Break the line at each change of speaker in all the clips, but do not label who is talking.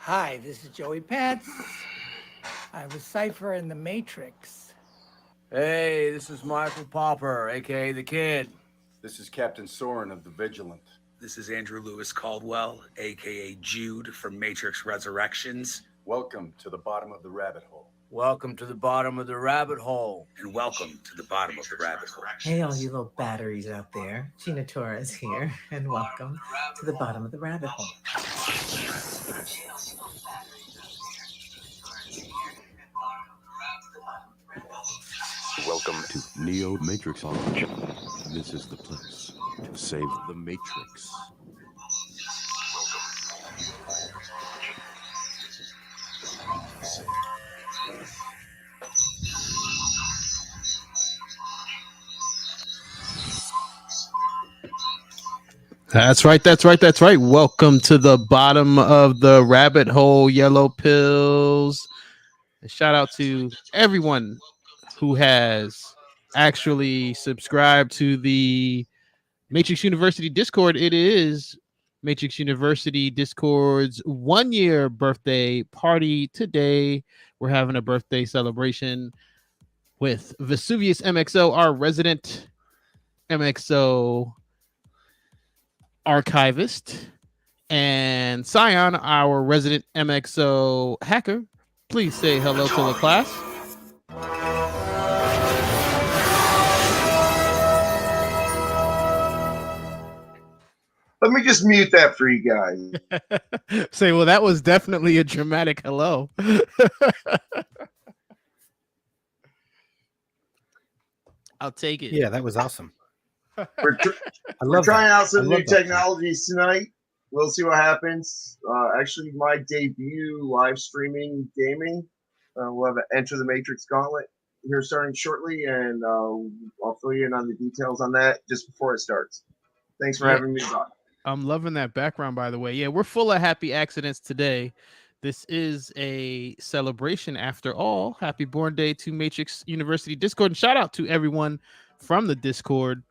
Hi, this is Joey Pants. I was Cypher in the Matrix.
Hey, this is Michael Popper, aka The Kid.
This is Captain Soren of the Vigilant.
This is Andrew Lewis Caldwell, aka Jude from Matrix Resurrections.
Welcome to the bottom of the rabbit hole.
Welcome to the bottom of the rabbit hole.
And welcome to the bottom of the rabbit hole.
Hey, all you little batteries out there. Gina Torres here, and welcome to the bottom of the rabbit hole.
Welcome to Neomatrixology. This is the place to save the Matrix.
That's right. Welcome to the bottom of the rabbit hole, yellow pills. A shout out to everyone who has actually subscribed to the Matrix University Discord. It is Matrix University Discord's 1-year birthday party today. We're having a birthday celebration with Vesuvius MXO, our resident MXO archivist, and Scion, our resident MXO hacker. Please say hello to the class.
Let me just mute that for you guys.
Say, well, that was definitely a dramatic hello. I'll take it.
Yeah, that was awesome.
We're trying out some new technologies tonight. We'll see what happens. Actually, my debut live streaming gaming. We'll have an Enter the Matrix Gauntlet here starting shortly, and I'll fill you in on the details on that just before it starts. Thanks for having me on.
I'm loving that background, by the way. Yeah, we're full of happy accidents today. This is a celebration after all. Happy born day to Matrix University Discord, and shout out to everyone from the Discord.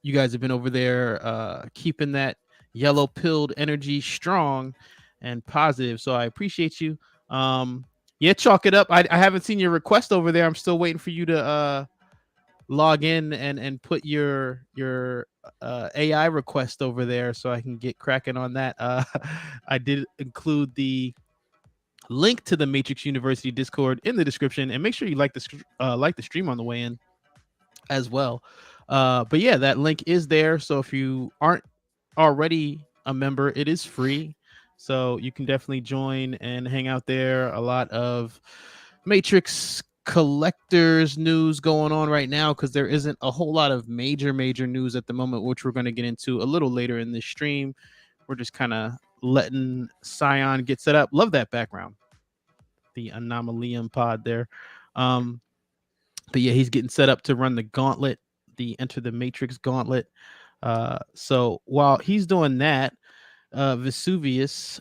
You guys have been over there keeping that yellow pilled energy strong and positive, so I appreciate you. Yeah, chalk it up. I haven't seen your request over there. I'm still waiting for you to log in and put your AI request over there so I can get cracking on that. I did include the link to the Matrix University Discord in the description, and make sure you like the stream on the way in as well. But yeah, that link is there, so if you aren't already a member, it is free, so you can definitely join and hang out there. A lot of Matrix collectors news going on right now, because there isn't a whole lot of major news at the moment, which we're going to get into a little later in this stream. We're just kind of letting Scion get set up. Love that background, the Anomalium pod there. But yeah, he's getting set up to run the gauntlet, the Enter the Matrix gauntlet. So while he's doing that, Vesuvius,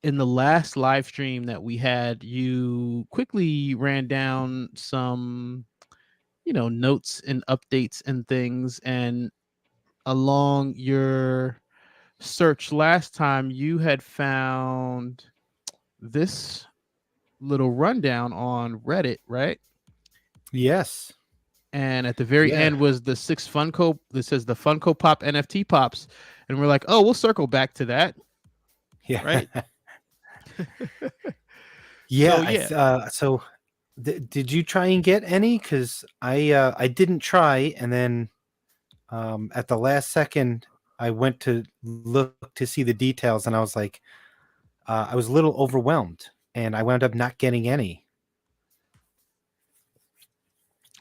in the last live stream that we had, you quickly ran down some, notes and updates and things. And along your search last time, you had found this little rundown on Reddit, right?
Yes.
And at the very end was the 6 Funko. This says the Funko Pop NFT pops. And we're like, oh, we'll circle back to that.
Yeah.
Right.
Yeah. So did you try and get any? Because I didn't try, and then at the last second I went to look to see the details, and I was like, I was a little overwhelmed, and I wound up not getting any.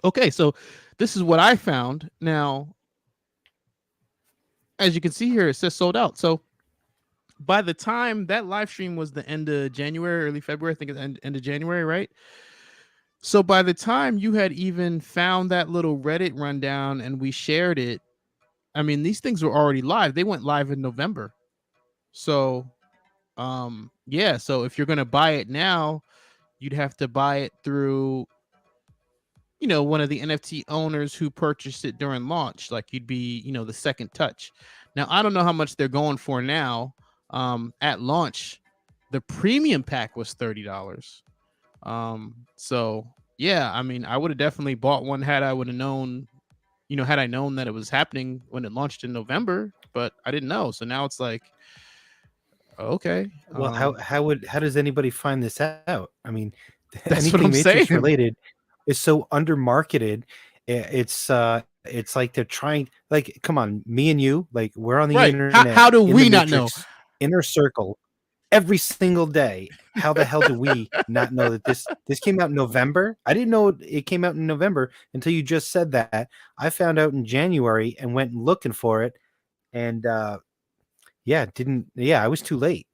Okay, so this is what I found. Now, as you can see here, it says sold out. So by the time that live stream was the end of January, early February, I think it's end of January, right? So by the time you had even found that little Reddit rundown and we shared it, I mean, these things were already live. They went live in November. So, yeah. So if you're going to buy it now, you'd have to buy it through, one of the NFT owners who purchased it during launch. Like you'd be, the second touch. Now, I don't know how much they're going for now. at launch, the premium pack was $30. So yeah, I mean, I would have definitely bought one had I would have known, had I known that it was happening when it launched in November, but I didn't know. So now it's like, okay.
Well, how does anybody find this out? I mean,
That's what
anything
I'm
Matrix
saying.
related is so under marketed. It's like they're trying. Like, come on, me and you, like we're on the
Right.
internet.
How do
in
we
the
not know?
Matrix inner circle every single day. How the hell do we not know that this came out in November? I didn't know it came out in November until you just said that. I found out in January and went looking for it, and I was too late.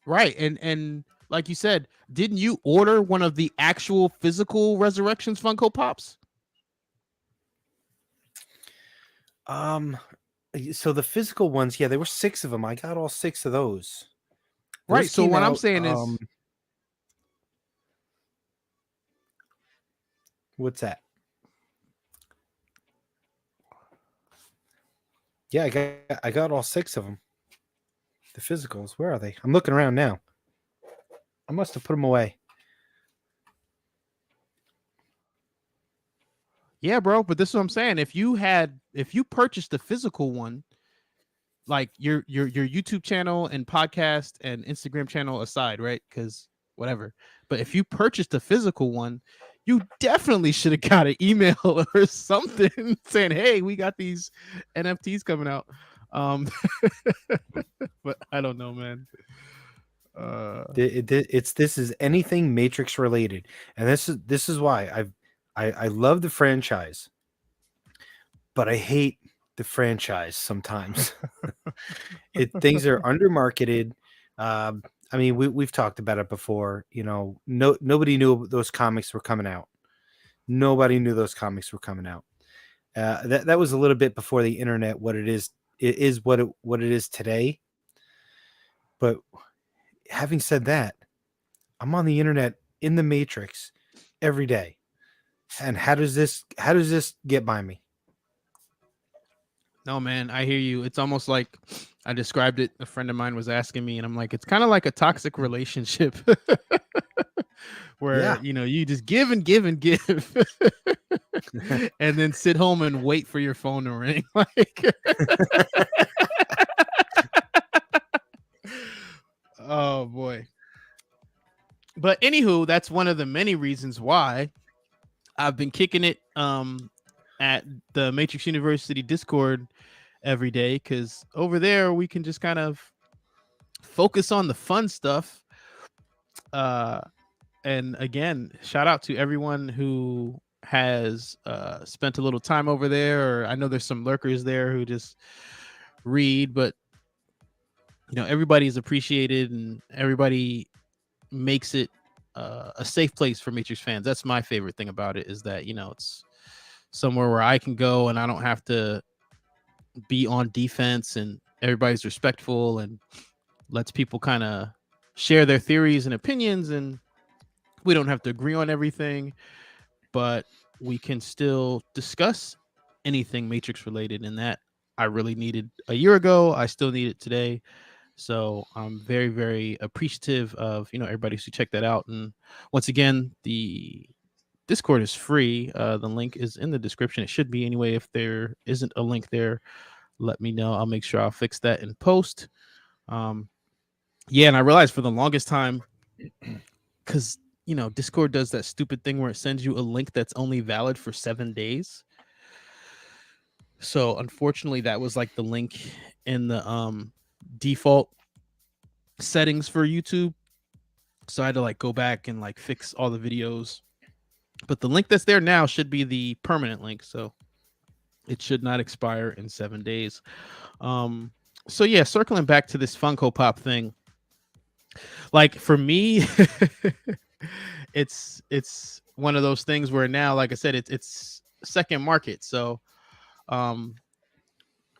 Right. And like you said, didn't you order one of the actual physical Resurrections Funko Pops?
So the physical ones, yeah, there were 6 of them. I got all 6 of those.
Right.
Those
So
came
what I'm
out,
saying is,
what's that? Yeah, I got all 6 of them. The physicals, where are they? I'm looking around now. I must have put them away.
yeah, bro, but this is what I'm saying. If you purchased the physical one, like your YouTube channel and podcast and Instagram channel aside, right? Because whatever. But if you purchased a physical one, you definitely should have got an email or something saying, "Hey, we got these NFTs coming out." But I don't know, man.
This is anything Matrix related, and this is why I love the franchise, but I hate the franchise sometimes. Things are undermarketed. I mean, we've talked about it before. Nobody knew those comics were coming out. Nobody knew those comics were coming out. That was a little bit before the internet. What it is what it is today. But having said that, I'm on the internet in the Matrix every day. And how does this get by me?
No, man, I hear you. It's almost like I described it. A friend of mine was asking me, and I'm like, it's kind of like a toxic relationship where, you just give and give and give and then sit home and wait for your phone to ring. Like, oh boy. But anywho, that's one of the many reasons why I've been kicking it at the Matrix University Discord every day, because over there we can just kind of focus on the fun stuff. And again, shout out to everyone who has spent a little time over there, or I know there's some lurkers there who just read, but everybody is appreciated and everybody makes it a safe place for Matrix fans. That's my favorite thing about it, is that it's somewhere where I can go and I don't have to be on defense, and everybody's respectful and lets people kind of share their theories and opinions, and we don't have to agree on everything, but we can still discuss anything Matrix related. And that I really needed a year ago. I still need it today. So I'm very, very appreciative of, everybody who check that out. And once again, the Discord is free. The link is in the description. It should be anyway. If there isn't a link there, let me know. I'll make sure I'll fix that in post. Yeah, and I realized for the longest time, because Discord does that stupid thing where it sends you a link that's only valid for 7 days. So unfortunately, that was like the link in the default settings for YouTube. So I had to like go back and like fix all the videos. But the link that's there now should be the permanent link, so it should not expire in 7 days. So yeah, circling back to this Funko Pop thing. Like for me, it's one of those things where now, like I said, it's second market. So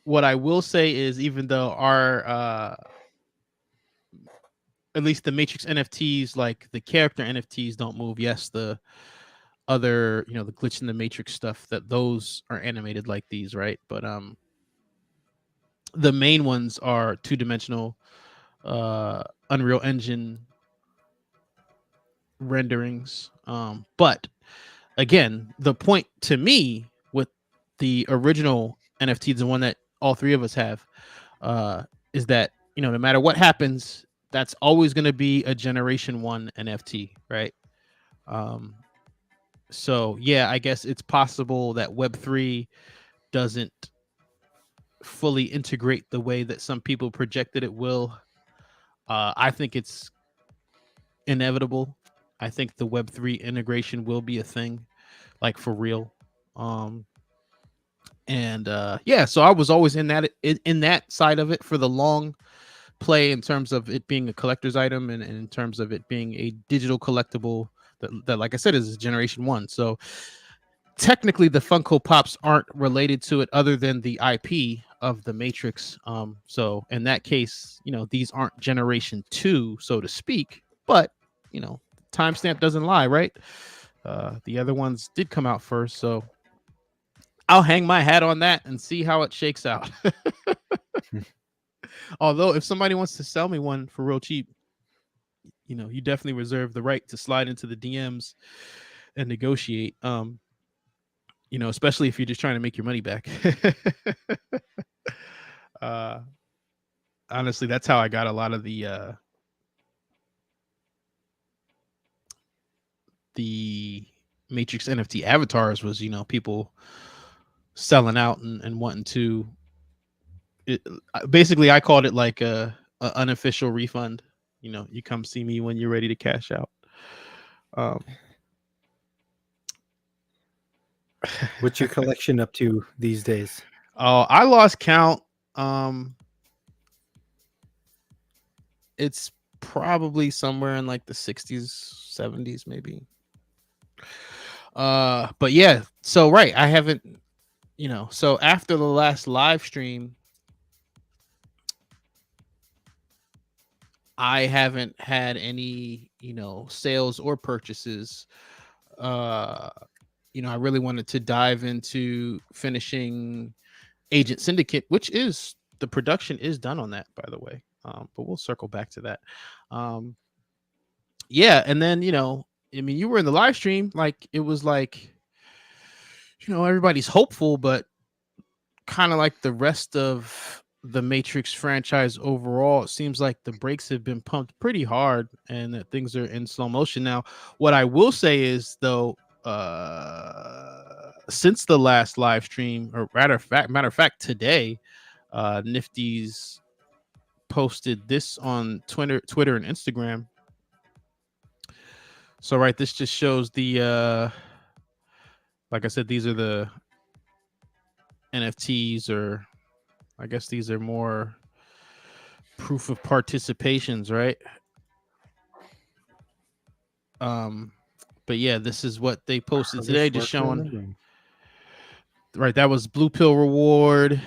what I will say is, even though our at least the Matrix NFTs, like the character NFTs, don't move. Yes, the other, the glitch in the Matrix stuff, that those are animated like these, right? But the main ones are two-dimensional Unreal Engine renderings. But again, the point to me with the original NFTs, the one that all three of us have, is that, you know, no matter what happens, that's always going to be a generation 1 NFT, right? So yeah, I guess it's possible that Web3 doesn't fully integrate the way that some people projected it will. I think it's inevitable. I think the Web3 integration will be a thing, like for real. And yeah, so I was always in that side of it for the long play, in terms of it being a collector's item, and in terms of it being a digital collectible that like I said, is generation 1. So technically the Funko Pops aren't related to it other than the IP of the Matrix. So in that case, you know, these aren't generation 2, so to speak, but you know, timestamp doesn't lie, right? The other ones did come out first, so I'll hang my hat on that and see how it shakes out. Although if somebody wants to sell me one for real cheap, you know, you definitely reserve the right to slide into the DMs and negotiate. You know, especially if you're just trying to make your money back. Honestly, that's how I got a lot of the Matrix NFT avatars, was, you know, people selling out and wanting to. Basically, I called it like a unofficial refund. You know, you come see me when you're ready to cash out.
What's your collection up to these days?
Oh, I lost count. It's probably somewhere in like the 60s, 70s, maybe. But yeah, so right, I haven't, you know, so after the last live stream, I haven't had any, you know, sales or purchases. You know, I really wanted to dive into finishing Agent Syndicate, which is, the production is done on that, by the way. But we'll circle back to that. Yeah, and then, you know, I mean, you were in the live stream, like it was like, you know, everybody's hopeful, but kind of like the rest of the Matrix franchise overall, it seems like the brakes have been pumped pretty hard and that things are in slow motion now. What I will say is, though, since the last live stream, or matter of fact, today, Nifty's posted this on Twitter and Instagram. So right, this just shows the like I said, these are the NFTs, or I guess these are more proof of participations, right? But yeah, this is what they posted today, just showing. Right, that was blue pill reward.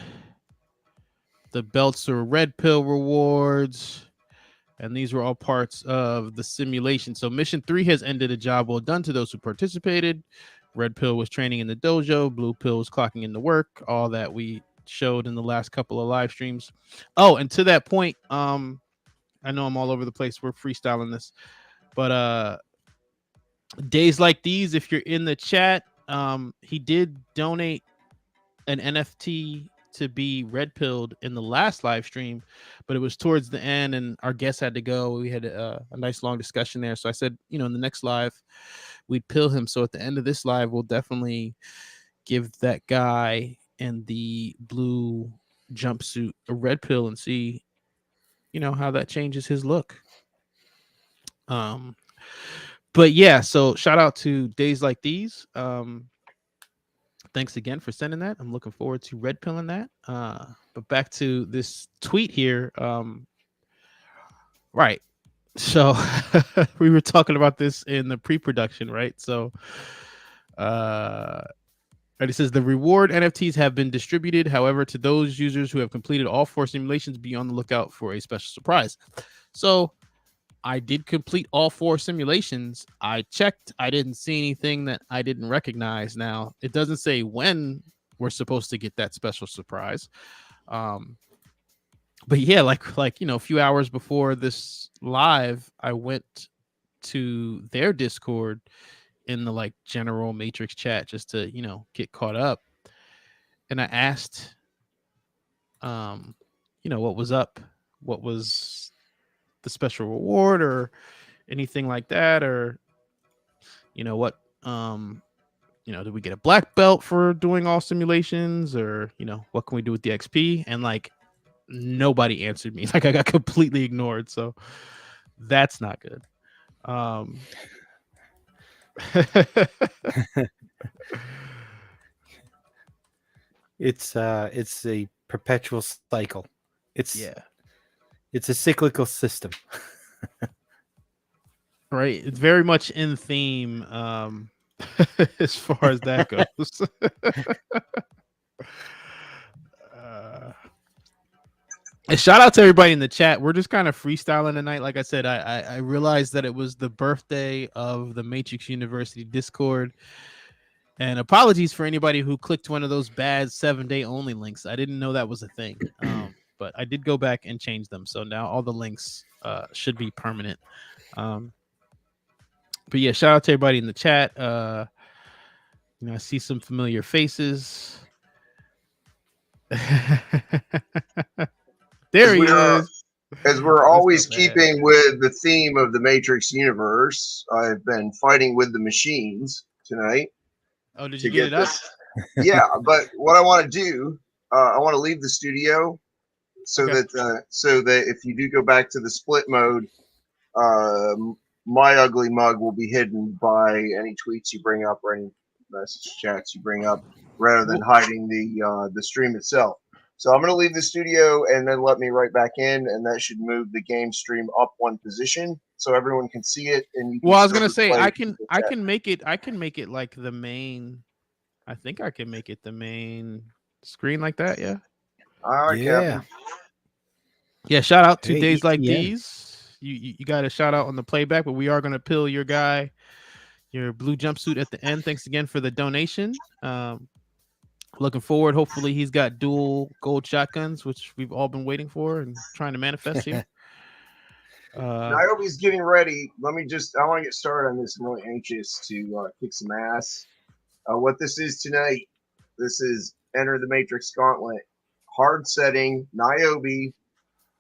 The belts are red pill rewards. And these were all parts of the simulation. So mission 3 has ended. A job well done to those who participated. Red pill was training in the dojo. Blue pill was clocking into work. All that we showed in the last couple of live streams. Oh, and to that point, I know I'm all over the place. We're freestyling this. But Days Like These, if you're in the chat, he did donate an NFT to be red pilled in the last live stream, but it was towards the end and our guest had to go. We had a nice long discussion there. So I said, you know, in the next live we'd pill him. So at the end of this live, we'll definitely give that guy in the blue jumpsuit a red pill and see, you know, how that changes his look. But yeah, so shout out to Days Like These. Thanks again for sending that. I'm looking forward to red pilling that. But back to this tweet here. Right. So we were talking about this in the pre-production, right? So and it says the reward NFTs have been distributed. However, to those users who have completed all 4 simulations, be on the lookout for a special surprise. So I did complete all 4 simulations. I checked. I didn't see anything that I didn't recognize. Now, it doesn't say when we're supposed to get that special surprise. but yeah, like a few hours before this live, I went to their Discord in the like general Matrix chat just to get caught up, and I asked what was up, what was the special reward or anything like that, or what did we get a black belt for doing all simulations, or what can we do with the XP? And like nobody answered me. Like I got completely ignored, so that's not good.
It's a perpetual cycle. It's a cyclical system.
Right. It's very much in theme as far as that goes. And shout out to everybody in the chat. We're just kind of freestyling tonight. Like I said, I realized that it was the birthday of the Matrix University Discord. And apologies for anybody who clicked one of those bad 7-day only links. I didn't know that was a thing. But I did go back and change them. So now all the links should be permanent. But yeah, shout out to everybody in the chat. I see some familiar faces. There he is.
As we're always keeping with the theme of the Matrix universe, I've been fighting with the machines tonight.
Oh, did you get it up?
Yeah, but what I want to do, I want to leave the studio so that if you do go back to the split mode, my ugly mug will be hidden by any tweets you bring up or any message chats you bring up, rather than hiding the stream itself. So I'm going to leave the studio and then let me right back in, and that should move the game stream up one position so everyone can see it. And you can
I was going to say I can make it like the main. I think I can make it the main screen like that. Yeah.
All right. Yeah.
Yeah. Shout out to Days Like These. You got a shout out on the playback, but we are going to pill your guy, your blue jumpsuit at the end. Thanks again for the donation. Looking forward. Hopefully he's got dual gold shotguns, which we've all been waiting for and trying to manifest here.
Niobe's getting ready. I want to get started on this. I'm really anxious to kick some ass. What this is tonight, this is Enter the Matrix Gauntlet. Hard setting, Niobe,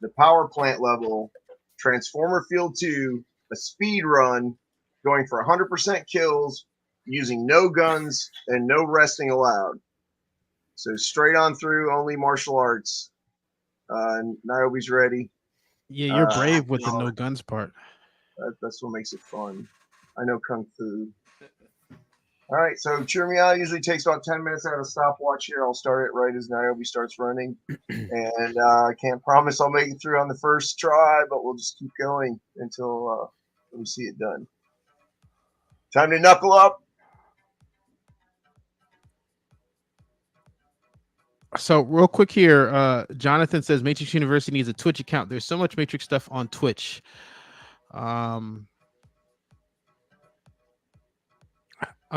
the power plant level, Transformer Field 2, a speed run, going for 100% kills, using no guns and no resting allowed. So straight on through, only martial arts. Niobe's ready.
Yeah, you're brave with the no guns part.
That's what makes it fun. I know Kung Fu. All right, so cheer me out. Usually takes about 10 minutes. I have a stopwatch here. I'll start it right as Niobe starts running. And I can't promise I'll make it through on the first try, but we'll just keep going until we see it done. Time to knuckle up.
So real quick here, Jonathan says Matrix University needs a Twitch account. There's so much Matrix stuff on Twitch. I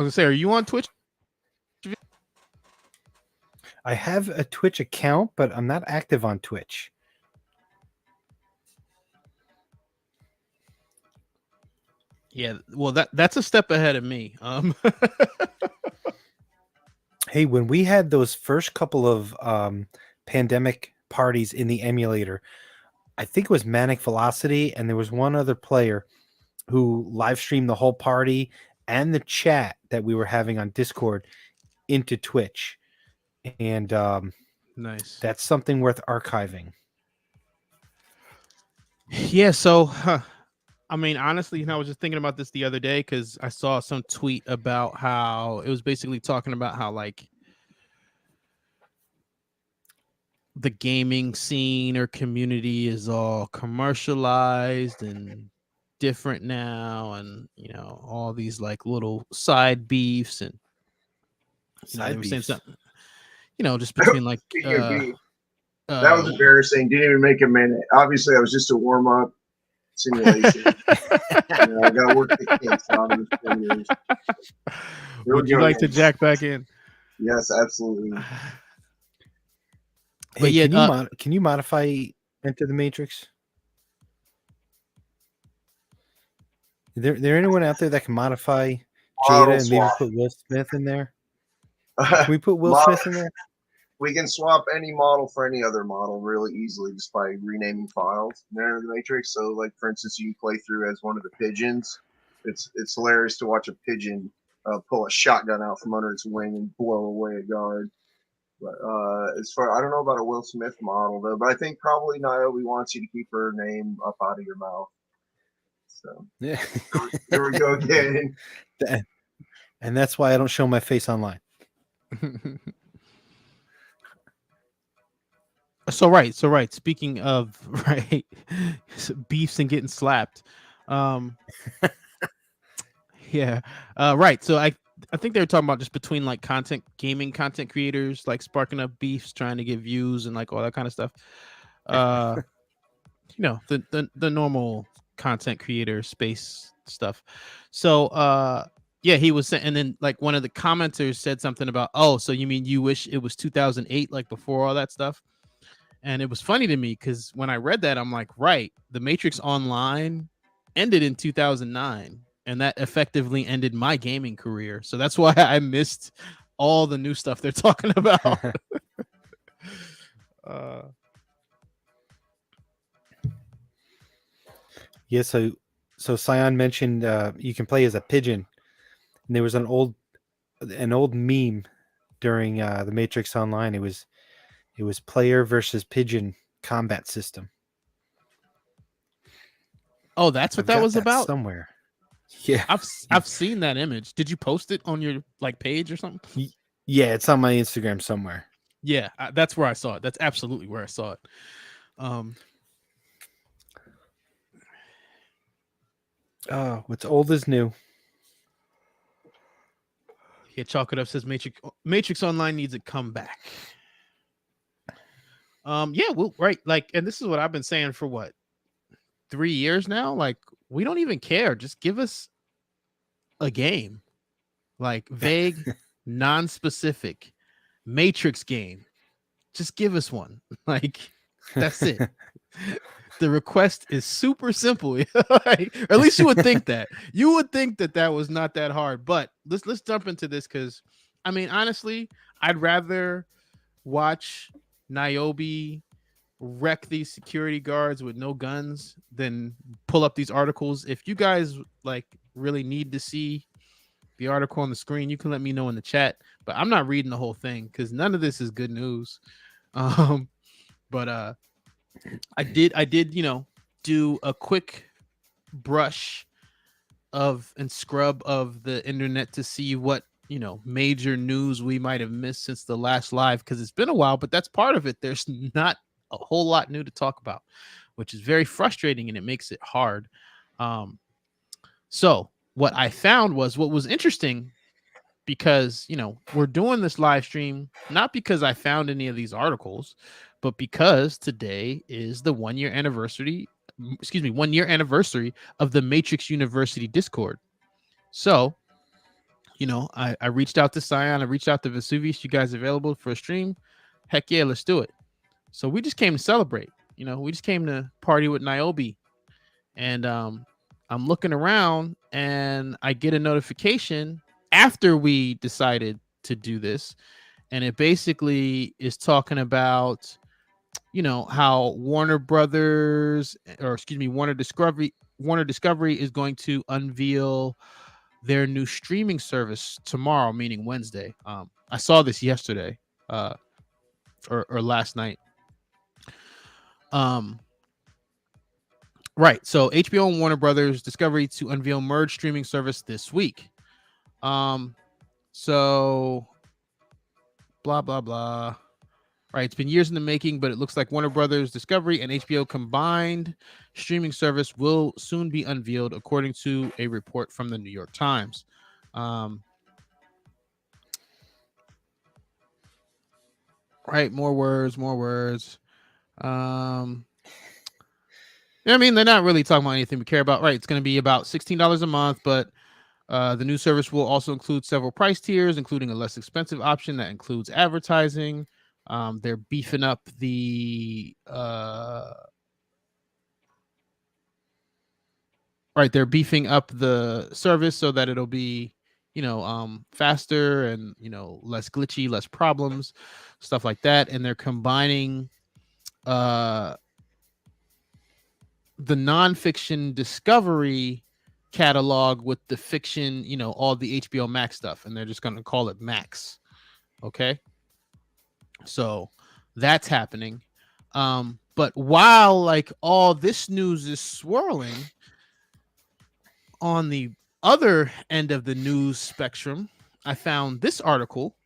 was gonna say, are you on Twitch?
I have a Twitch account, but I'm not active on Twitch.
Yeah, well, that's a step ahead of me.
Hey, when we had those first couple of pandemic parties in the emulator, I think it was Manic Velocity, and there was one other player who live streamed the whole party and the chat that we were having on Discord into Twitch. And
nice.
That's something worth archiving.
Yeah, so I mean, honestly, I was just thinking about this the other day because I saw some tweet about how it was basically talking about how like the gaming scene or community is all commercialized and different now, and all these like little side beefs and they were saying something, just between like
that was embarrassing. Didn't even make a minute. Obviously, I was just a warm up simulation. I gotta work the kinks out.
Would you like to jack back in?
Yes, absolutely.
Hey, can you modify Enter the Matrix. Is there anyone out there that can modify
Model
Jada and maybe
swap.
put Will Smith in there? Can we put Will
Model-
Smith in there?
We can swap any model for any other model really easily just by renaming files in Enter the Matrix. So, like for instance, you can play through as one of the pigeons. It's hilarious to watch a pigeon pull a shotgun out from under its wing and blow away a guard. But as far I don't know about a Will Smith model though, but I think probably Niobe wants you to keep her name up out of your mouth. So
Yeah.
here we go again.
And that's why I don't show my face online.
So right. Speaking of beefs and getting slapped, yeah, right. So I think they were talking about just between like gaming content creators, like sparking up beefs, trying to get views and like all that kind of stuff. You know, the normal content creator space stuff. So yeah, he was saying, and then like one of the commenters said something about, oh, so you mean you wish it was 2008, like before all that stuff? And it was funny to me because when I read that, I'm like, right, The Matrix Online ended in 2009, and that effectively ended my gaming career. So that's why I missed all the new stuff they're talking about.
Yeah, so Sion mentioned you can play as a pigeon, and there was an old meme during the Matrix Online. It was player versus pigeon combat system.
Oh, that's what
I've
that
got
was
that
about?
somewhere. Yeah,
I've seen that image. Did you post it on your like page or something?
Yeah, it's on my Instagram somewhere.
Yeah, that's where I saw it. That's absolutely where I saw it.
Oh, what's old is new.
Yeah, Chalk It Up says Matrix Online needs a comeback. Yeah, well, right. Like, and this is what I've been saying for what, 3 years now? Like, we don't even care. Just give us a game. Like vague, non-specific Matrix game. Just give us one. Like, that's it. The request is super simple. Like, or at least you would think that. You would think that was not that hard. But let's jump into this because, I mean, honestly, I'd rather watch Niobe wreck these security guards with no guns than pull up these articles. If you guys like really need to see the article on the screen, you can let me know in the chat. But I'm not reading the whole thing because none of this is good news. But I did, you know, do a quick brush of and scrub of the internet to see what, you know, major news we might have missed since the last live, because it's been a while, but that's part of it. There's not a whole lot new to talk about, which is very frustrating and it makes it hard. So what I found was what was interesting, because, you know, we're doing this live stream not because I found any of these articles, but because today is the 1 year anniversary of the Matrix University Discord. So, you know, I reached out to Sion, I reached out to Vesuvius. You guys available for a stream? Heck yeah, let's do it. So we just came to celebrate. You know, we just came to party with Niobe. And I'm looking around and I get a notification after we decided to do this. And it basically is talking about, you know, how Warner Discovery is going to unveil their new streaming service tomorrow, meaning Wednesday. I saw this yesterday, or last night. Right. So HBO and Warner Brothers Discovery to unveil merged streaming service this week. So blah, blah, blah. Right. It's been years in the making, but it looks like Warner Brothers Discovery and HBO combined streaming service will soon be unveiled, according to a report from the New York Times. Right. More words. I mean, they're not really talking about anything we care about. Right. It's going to be about $16 a month, but the new service will also include several price tiers, including a less expensive option that includes advertising. They're beefing up the right, they're beefing up the service so that it'll be, faster and, less glitchy, less problems, stuff like that. And they're combining the nonfiction Discovery catalog with the fiction, all the HBO Max stuff, and they're just going to call it Max. Okay. So that's happening. But while like all this news is swirling, on the other end of the news spectrum, I found this article,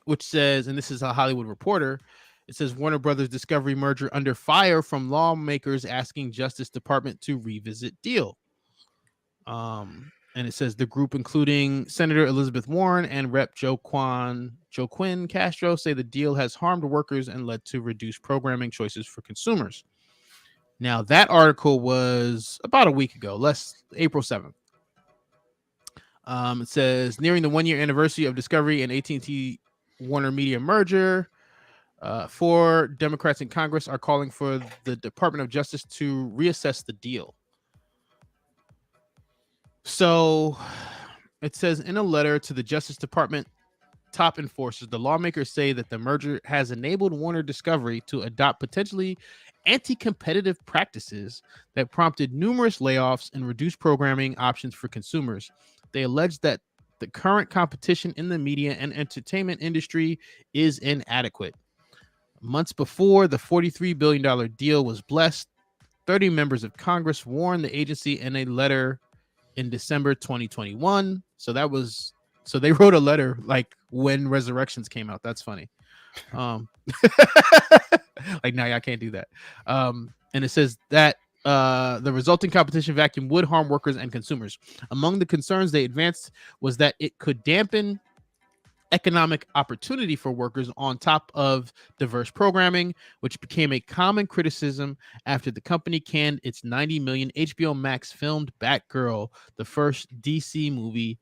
which says, and this is a Hollywood Reporter, it says Warner Brothers Discovery merger under fire from lawmakers asking Justice Department to revisit deal. And it says the group, including Senator Elizabeth Warren and Rep. Joaquin Castro, say the deal has harmed workers and led to reduced programming choices for consumers. Now, that article was about a week ago, April 7th. It says, nearing the 1-year anniversary of Discovery and AT&T Warner Media merger, 4 Democrats in Congress are calling for the Department of Justice to reassess the deal. So it says in a letter to the Justice Department top enforcers, the lawmakers say that the merger has enabled Warner Discovery to adopt potentially anti-competitive practices that prompted numerous layoffs and reduced programming options for consumers. They allege that the current competition in the media and entertainment industry is inadequate. Months before the $43 billion deal was blessed, 30 members of Congress warned the agency in a letter in December 2021. So they wrote a letter like when Resurrections came out. That's funny. Like, no, I can't do that. And it says that the resulting competition vacuum would harm workers and consumers. Among the concerns they advanced was that it could dampen economic opportunity for workers on top of diverse programming, which became a common criticism after the company canned its 90 million HBO Max filmed Batgirl, the first DC movie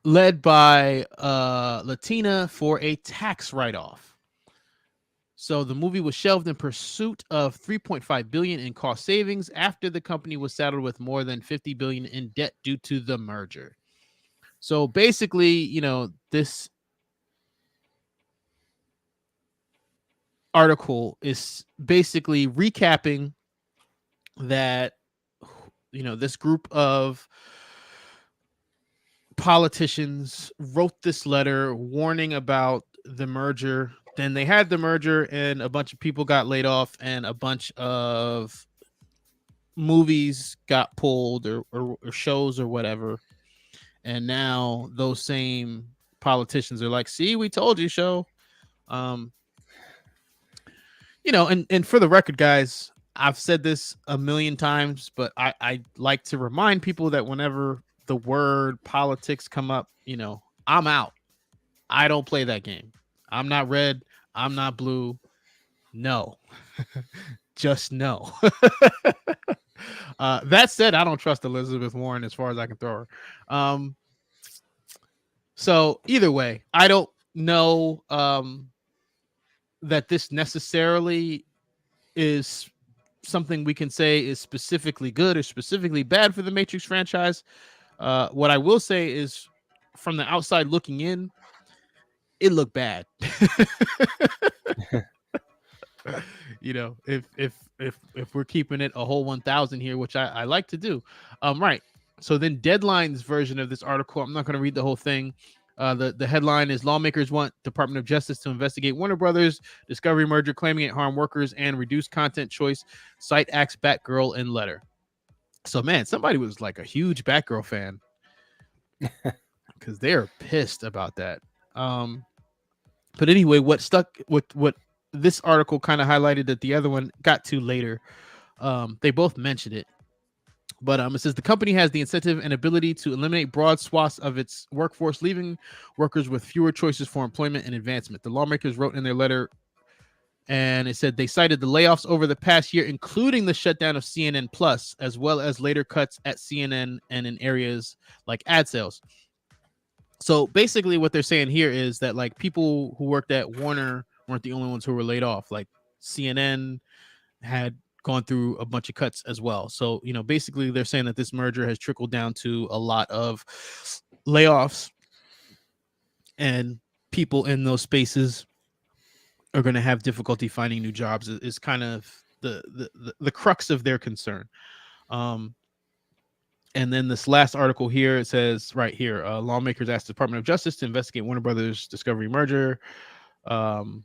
led by Latina, for a tax write-off. So the movie was shelved in pursuit of $3.5 billion in cost savings after the company was saddled with more than $50 billion in debt due to the merger. So basically, this article is basically recapping that, this group of politicians wrote this letter warning about the merger. Then they had the merger and a bunch of people got laid off and a bunch of movies got pulled or shows or whatever. And now those same politicians are like, see, we told you, show. And for the record, guys, I've said this a million times, but I like to remind people that whenever the word politics come up, I'm out. I don't play that game. I'm not red. I'm not blue. No. Just no. That said, I don't trust Elizabeth Warren as far as I can throw her. So either way, I don't know that this necessarily is something we can say is specifically good or specifically bad for the Matrix franchise. What I will say is, from the outside looking in, it looked bad. If we're keeping it a whole 1,000 here, which I like to do. Right. So then Deadline's version of this article, I'm not going to read the whole thing. The headline is lawmakers want Department of Justice to investigate Warner Brothers Discovery merger, claiming it harmed workers and reduced content choice. Site acts Batgirl in letter. So, man, somebody was like a huge Batgirl fan because they're pissed about that. But anyway, what this article kind of highlighted that the other one got to later. They both mentioned it. But it says the company has the incentive and ability to eliminate broad swaths of its workforce, leaving workers with fewer choices for employment and advancement. The lawmakers wrote in their letter, and it said they cited the layoffs over the past year, including the shutdown of CNN Plus, as well as later cuts at CNN and in areas like ad sales. So basically what they're saying here is that like people who worked at Warner weren't the only ones who were laid off. Like CNN had gone through a bunch of cuts as well. So, basically they're saying that this merger has trickled down to a lot of layoffs, and people in those spaces are going to have difficulty finding new jobs is kind of the crux of their concern. And then this last article here, it says right here, lawmakers asked the Department of Justice to investigate Warner Brothers Discovery merger. And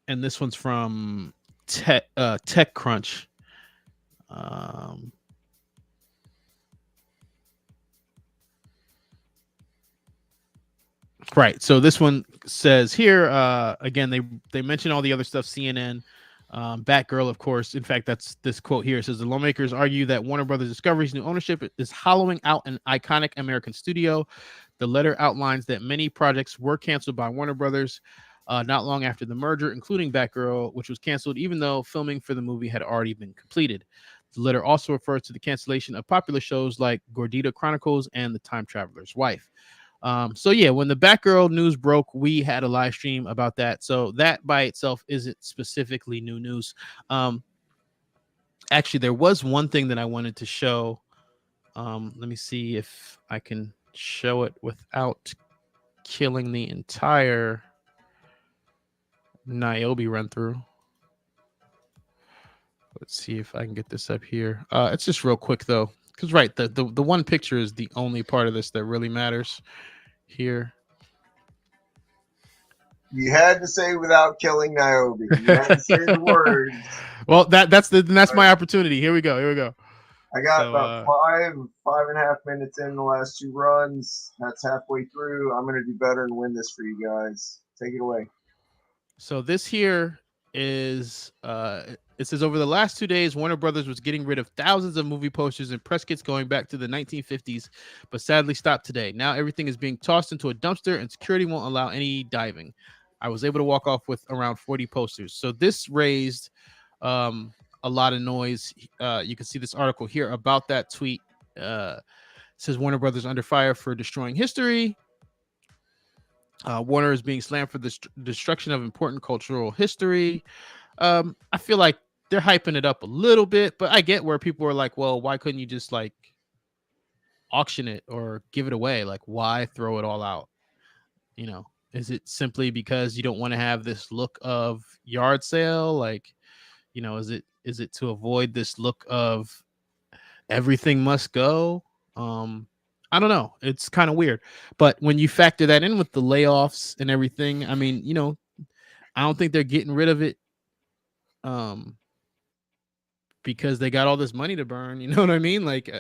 this one's from TechCrunch. Right. So this one says here, again, they mention all the other stuff, CNN, Batgirl, of course. In fact, that's this quote here. It says the lawmakers argue that Warner Brothers Discovery's new ownership is hollowing out an iconic American studio. The letter outlines that many projects were canceled by Warner Brothers not long after the merger, including Batgirl, which was canceled even though filming for the movie had already been completed. The letter also refers to the cancellation of popular shows like Gordita Chronicles and The Time Traveler's Wife. So yeah, when the Batgirl news broke, we had a live stream about that. So that by itself isn't specifically new news. Actually, there was one thing that I wanted to show. Let me see if I can show it without killing the entire Niobe run through. Let's see if I can get this up here. It's just real quick though, because right, the one picture is the only part of this that really matters here.
You had to say without killing Niobe. You had to say the words.
Well, that's my opportunity. Here we go.
I got about 5.5 minutes in the last two runs. That's halfway through. I'm going to do better and win this for you guys. Take it away.
So this here is it says over the last 2 days, Warner Brothers was getting rid of thousands of movie posters and press kits going back to the 1950s, but sadly stopped today. Now everything is being tossed into a dumpster and security won't allow any diving. I was able to walk off with around 40 posters. So this raised a lot of noise. You can see this article here about that tweet. It says Warner Brothers under fire for destroying history. Warner is being slammed for the destruction of important cultural history. I feel like they're hyping it up a little bit, but I get where people are like, well, why couldn't you just like auction it or give it away? Like, why throw it all out? Is it simply because you don't want to have this look of yard sale? Like, is it to avoid this look of everything must go? I don't know. It's kind of weird. But when you factor that in with the layoffs and everything, I mean, I don't think they're getting rid of it because they got all this money to burn. You know what I mean? Like,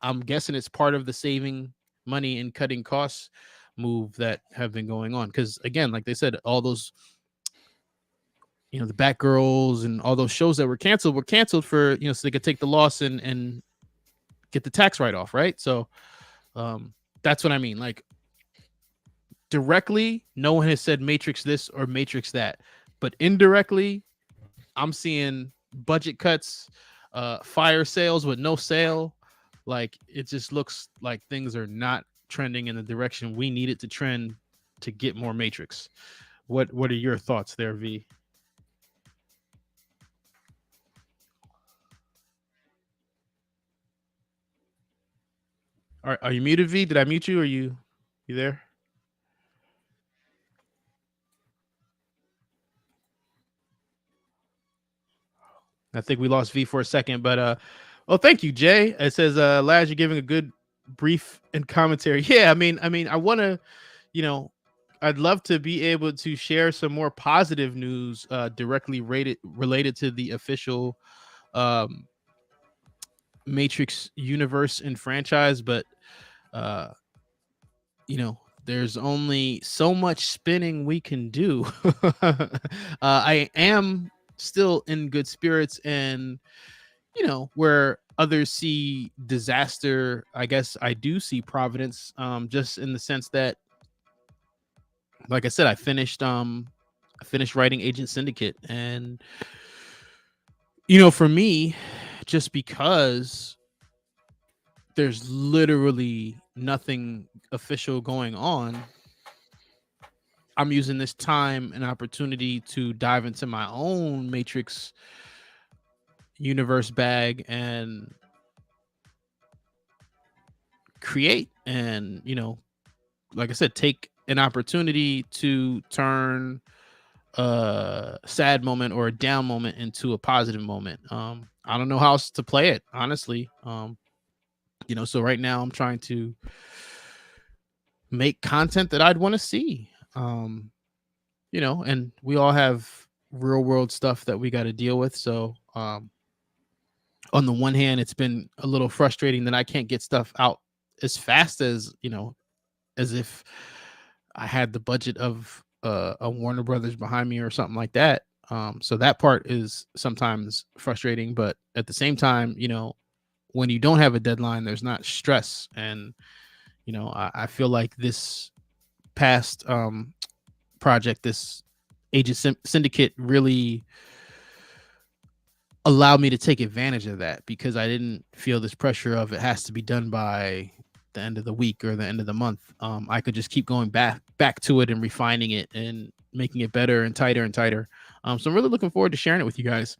I'm guessing it's part of the saving money and cutting costs move that have been going on. Because again, like they said, all those, the Batgirls and all those shows that were canceled for, so they could take the loss and get the tax write-off, right? So that's what I mean. Like, directly, no one has said Matrix this or Matrix that, but indirectly, I'm seeing budget cuts, fire sales with no sale. Like, it just looks like things are not trending in the direction we need it to trend to get more Matrix. What are your thoughts there, V? Are you muted, V? Did I mute you? Are you there? I think we lost V for a second, but well, thank you, Jay. It says, Laz, you're giving a good brief and commentary. Yeah, I mean, I want to, I'd love to be able to share some more positive news directly related to the official Matrix universe and franchise, but there's only so much spinning we can do. I am still in good spirits, and where others see disaster, I guess I do see providence, just in the sense that, like I said, I finished writing Agent Syndicate, and for me, just because there's literally nothing official going on, I'm using this time and opportunity to dive into my own Matrix universe bag and create, and like I said, take an opportunity to turn a sad moment or a down moment into a positive moment. I don't know how else to play it, honestly. So right now I'm trying to make content that I'd want to see. And we all have real world stuff that we got to deal with. So on the one hand, it's been a little frustrating that I can't get stuff out as fast as as if I had the budget of a Warner Brothers behind me or something like that. So that part is sometimes frustrating, but at the same time, when you don't have a deadline, there's not stress. And, I feel like this past project, this Agent Syndicate, really allowed me to take advantage of that, because I didn't feel this pressure of it has to be done by the end of the week or the end of the month. I could just keep going back to it and refining it and making it better and tighter and tighter. So I'm really looking forward to sharing it with you guys.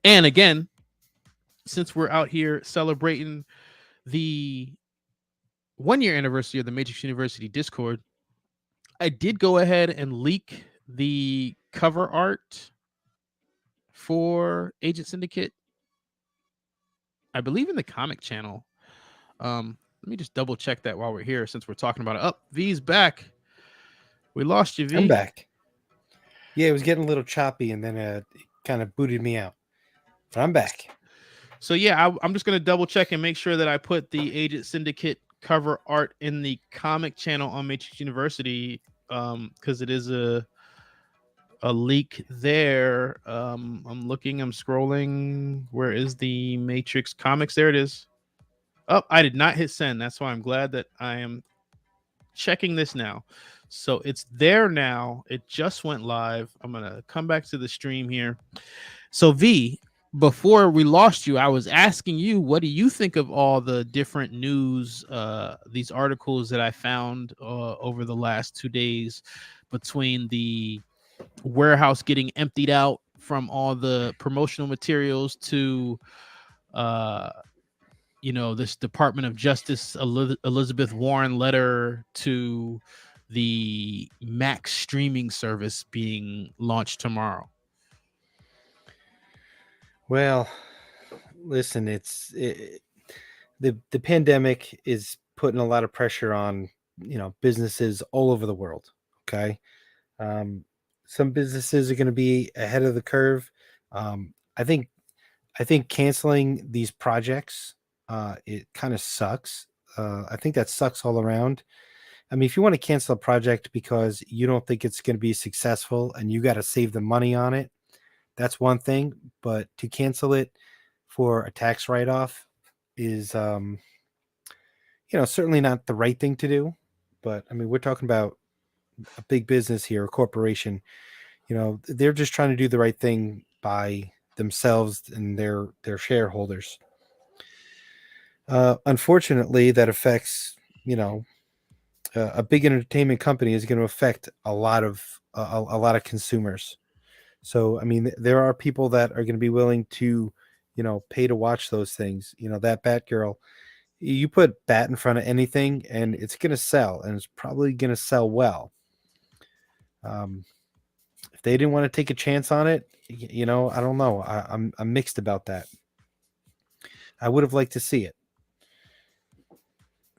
And again, since we're out here celebrating the 1-year anniversary of the Matrix University Discord, I did go ahead and leak the cover art for Agent Syndicate, I believe in the comic channel. Let me just double check that while we're here, since we're talking about it. Oh, V's back. We lost you, V.
I'm back. Yeah, it was getting a little choppy, and then it kind of booted me out. But I'm back.
So yeah, I'm just gonna double check and make sure that I put the Agent Syndicate cover art in the comic channel on Matrix University, because it is a leak there. I'm looking, I'm scrolling. Where is the Matrix comics? There it is. Oh, I did not hit send. That's why I'm glad that I am checking this now. So it's there now. It just went live. I'm gonna come back to the stream here. So V, before we lost you, I was asking you, what do you think of all the different news, these articles that I found over the last 2 days, between the warehouse getting emptied out from all the promotional materials to this Department of Justice Elizabeth Warren letter, to the Max streaming service being launched tomorrow?
Well, listen, the pandemic is putting a lot of pressure on businesses all over the world. Okay, some businesses are going to be ahead of the curve. I think canceling these projects, it kind of sucks. I think that sucks all around. I mean, if you want to cancel a project because you don't think it's going to be successful and you got to save the money on it, that's one thing. But to cancel it for a tax write-off is, certainly not the right thing to do. But I mean, we're talking about a big business here, a corporation. They're just trying to do the right thing by themselves and their shareholders. Unfortunately, that affects, a big entertainment company is going to affect a lot of consumers. So, I mean, there are people that are going to be willing to, pay to watch those things. That Batgirl, you put Bat in front of anything and it's going to sell, and it's probably going to sell well. If they didn't want to take a chance on it, I don't know. I'm mixed about that. I would have liked to see it.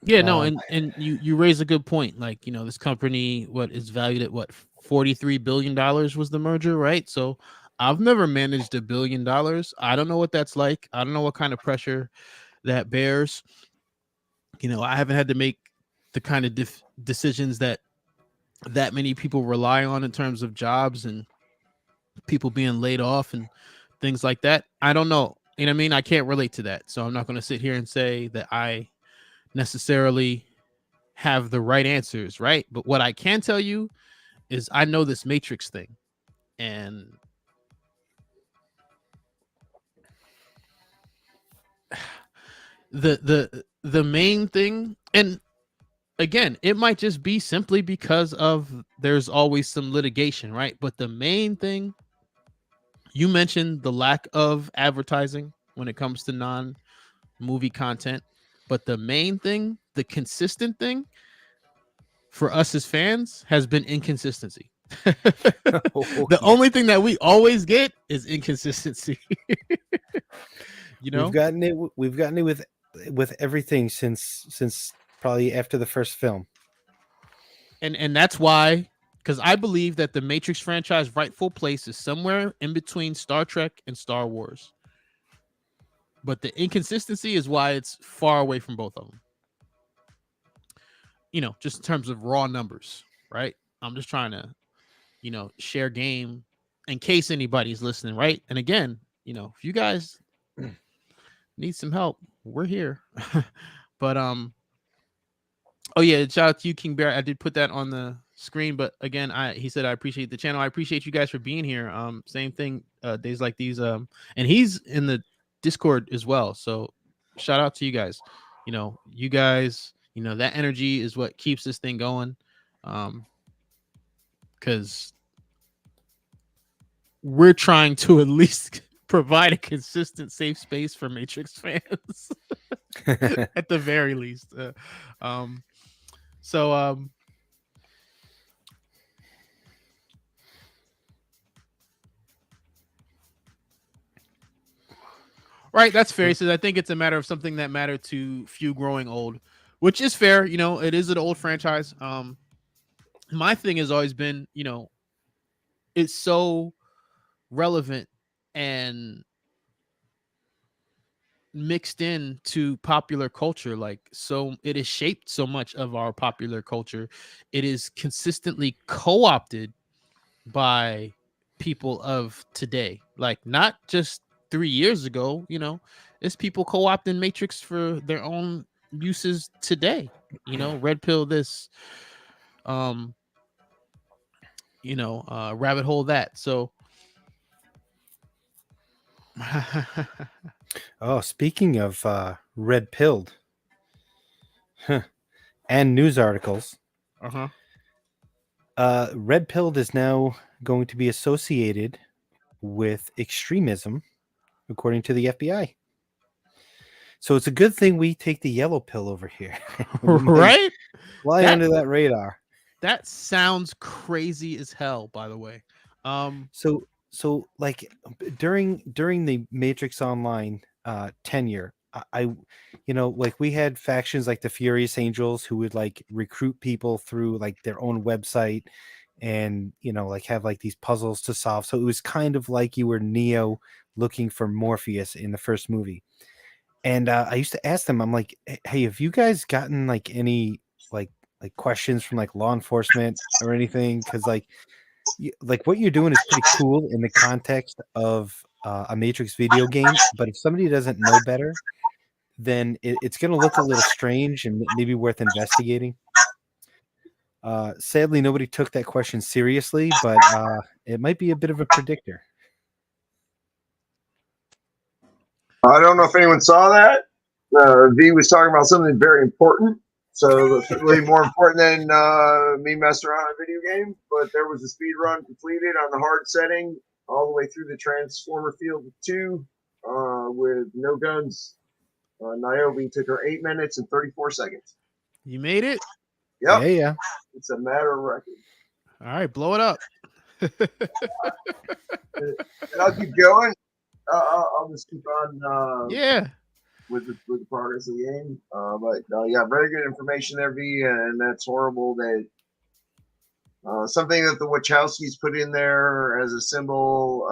Yeah, no, and you raise a good point. Like, this company, what is valued at $43 billion was the merger, right? So I've never managed $1 billion. I don't know what that's like. I don't know what kind of pressure that bears. I haven't had to make the kind of decisions that many people rely on in terms of jobs and people being laid off and things like that. I don't know. You know what I mean? I can't relate to that. So I'm not going to sit here and say that I necessarily have the right answers, right? But what I can tell you is I know this Matrix thing, and the main thing, and again, it might just be simply because of there's always some litigation, right? But the main thing, you mentioned the lack of advertising when it comes to non-movie content, but the main thing, the consistent thing for us as fans has been inconsistency. The only thing that we always get is inconsistency. You know,
we've gotten it with everything since probably after the first film.
And that's why, because I believe that the Matrix franchise rightful place is somewhere in between Star Trek and Star Wars. But the inconsistency is why it's far away from both of them. You know, just in terms of raw numbers, right? I'm just trying to, you know, share game in case anybody's listening, right? And again, you know, if you guys need some help, we're here. But oh yeah, shout out to you, King Bear. I did put that on the screen, but again, he said I appreciate the channel. I appreciate you guys for being here. Same thing, days like these. And he's in the Discord as well. So shout out to you guys. You know, you guys, you know, that energy is what keeps this thing going. Because we're trying to at least provide a consistent safe space for Matrix fans at the very least. Right, that's fair. He says, I think it's a matter of something that mattered to few growing old, which is fair. You know, it is an old franchise. My thing has always been, you know, it's so relevant and mixed in to popular culture. Like, so it has shaped so much of our popular culture. It is consistently co-opted by people of today, like not just 3 years ago. You know, it's people co-opting Matrix for their own uses today. You know, red pill this, you know, rabbit hole that. So
Oh, speaking of red pilled and news articles, red pilled is now going to be associated with extremism, according to the FBI. So it's a good thing we take the yellow pill over here.
Right?
Fly under that radar.
That sounds crazy as hell, by the way.
So like during the Matrix Online tenure, I you know, like we had factions like the Furious Angels who would like recruit people through like their own website and, you know, like have like these puzzles to solve. So it was kind of like you were Neo looking for Morpheus in the first movie. And I used to ask them, I'm like, hey, have you guys gotten like any like questions from like law enforcement or anything? Because like what you're doing is pretty cool in the context of a Matrix video game. But if somebody doesn't know better, then it's going to look a little strange and maybe worth investigating. Sadly, nobody took that question seriously, but it might be a bit of a predictor.
I don't know if anyone saw that. V was talking about something very important. So really more important than me messing around in a video game. But there was a speed run completed on the hard setting all the way through the Transformer Field 2 with no guns. Niobe took her 8 minutes and 34 seconds.
You made it?
Yep.
Yeah.
It's a matter of record.
All right, blow it up.
And I'll keep going. I'll just keep on.
Yeah.
With the progress of the game, but yeah, very good information there, V, and that's horrible that something that the Wachowskis put in there as a symbol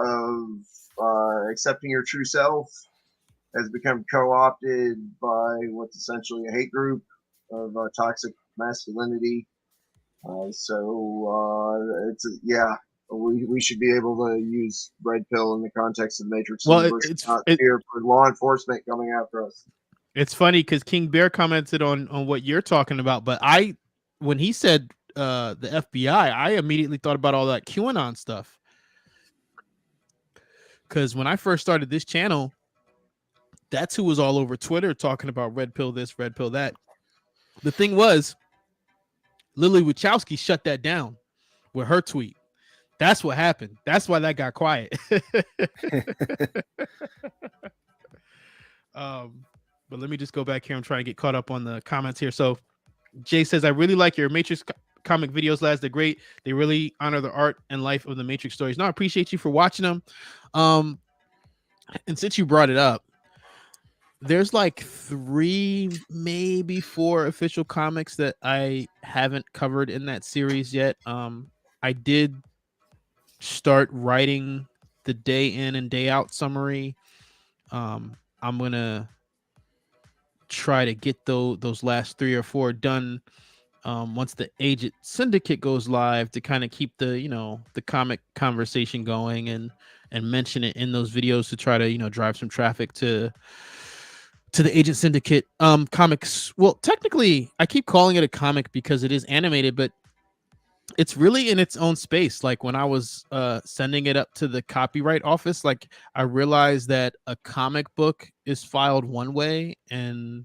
of accepting your true self has become co-opted by what's essentially a hate group of toxic masculinity. We should be able to use red pill in the context of Matrix.
Well,
it's not fear for law enforcement coming after us.
It's funny because King Bear commented on what you're talking about, but when he said the FBI, I immediately thought about all that QAnon stuff. Because when I first started this channel, that's who was all over Twitter talking about red pill this, red pill that. The thing was, Lily Wachowski shut that down with her tweet. That's what happened. That's why that got quiet. But let me just go back here. I'm trying to get caught up on the comments here. So Jay says, I really like your Matrix comic videos, lads. They're great. They really honor the art and life of the Matrix stories. No, I appreciate you for watching them. And since you brought it up, there's like 3, maybe 4 official comics that I haven't covered in that series yet. I did start writing the day in and day out summary. I'm gonna try to get those last 3 or 4 done once the Agent Syndicate goes live, to kind of keep the the comic conversation going and mention it in those videos to try to drive some traffic to the Agent Syndicate comics. Well, technically I keep calling it a comic because it is animated, but it's really in its own space. Like when I was sending it up to the copyright office, like I realized that a comic book is filed one way and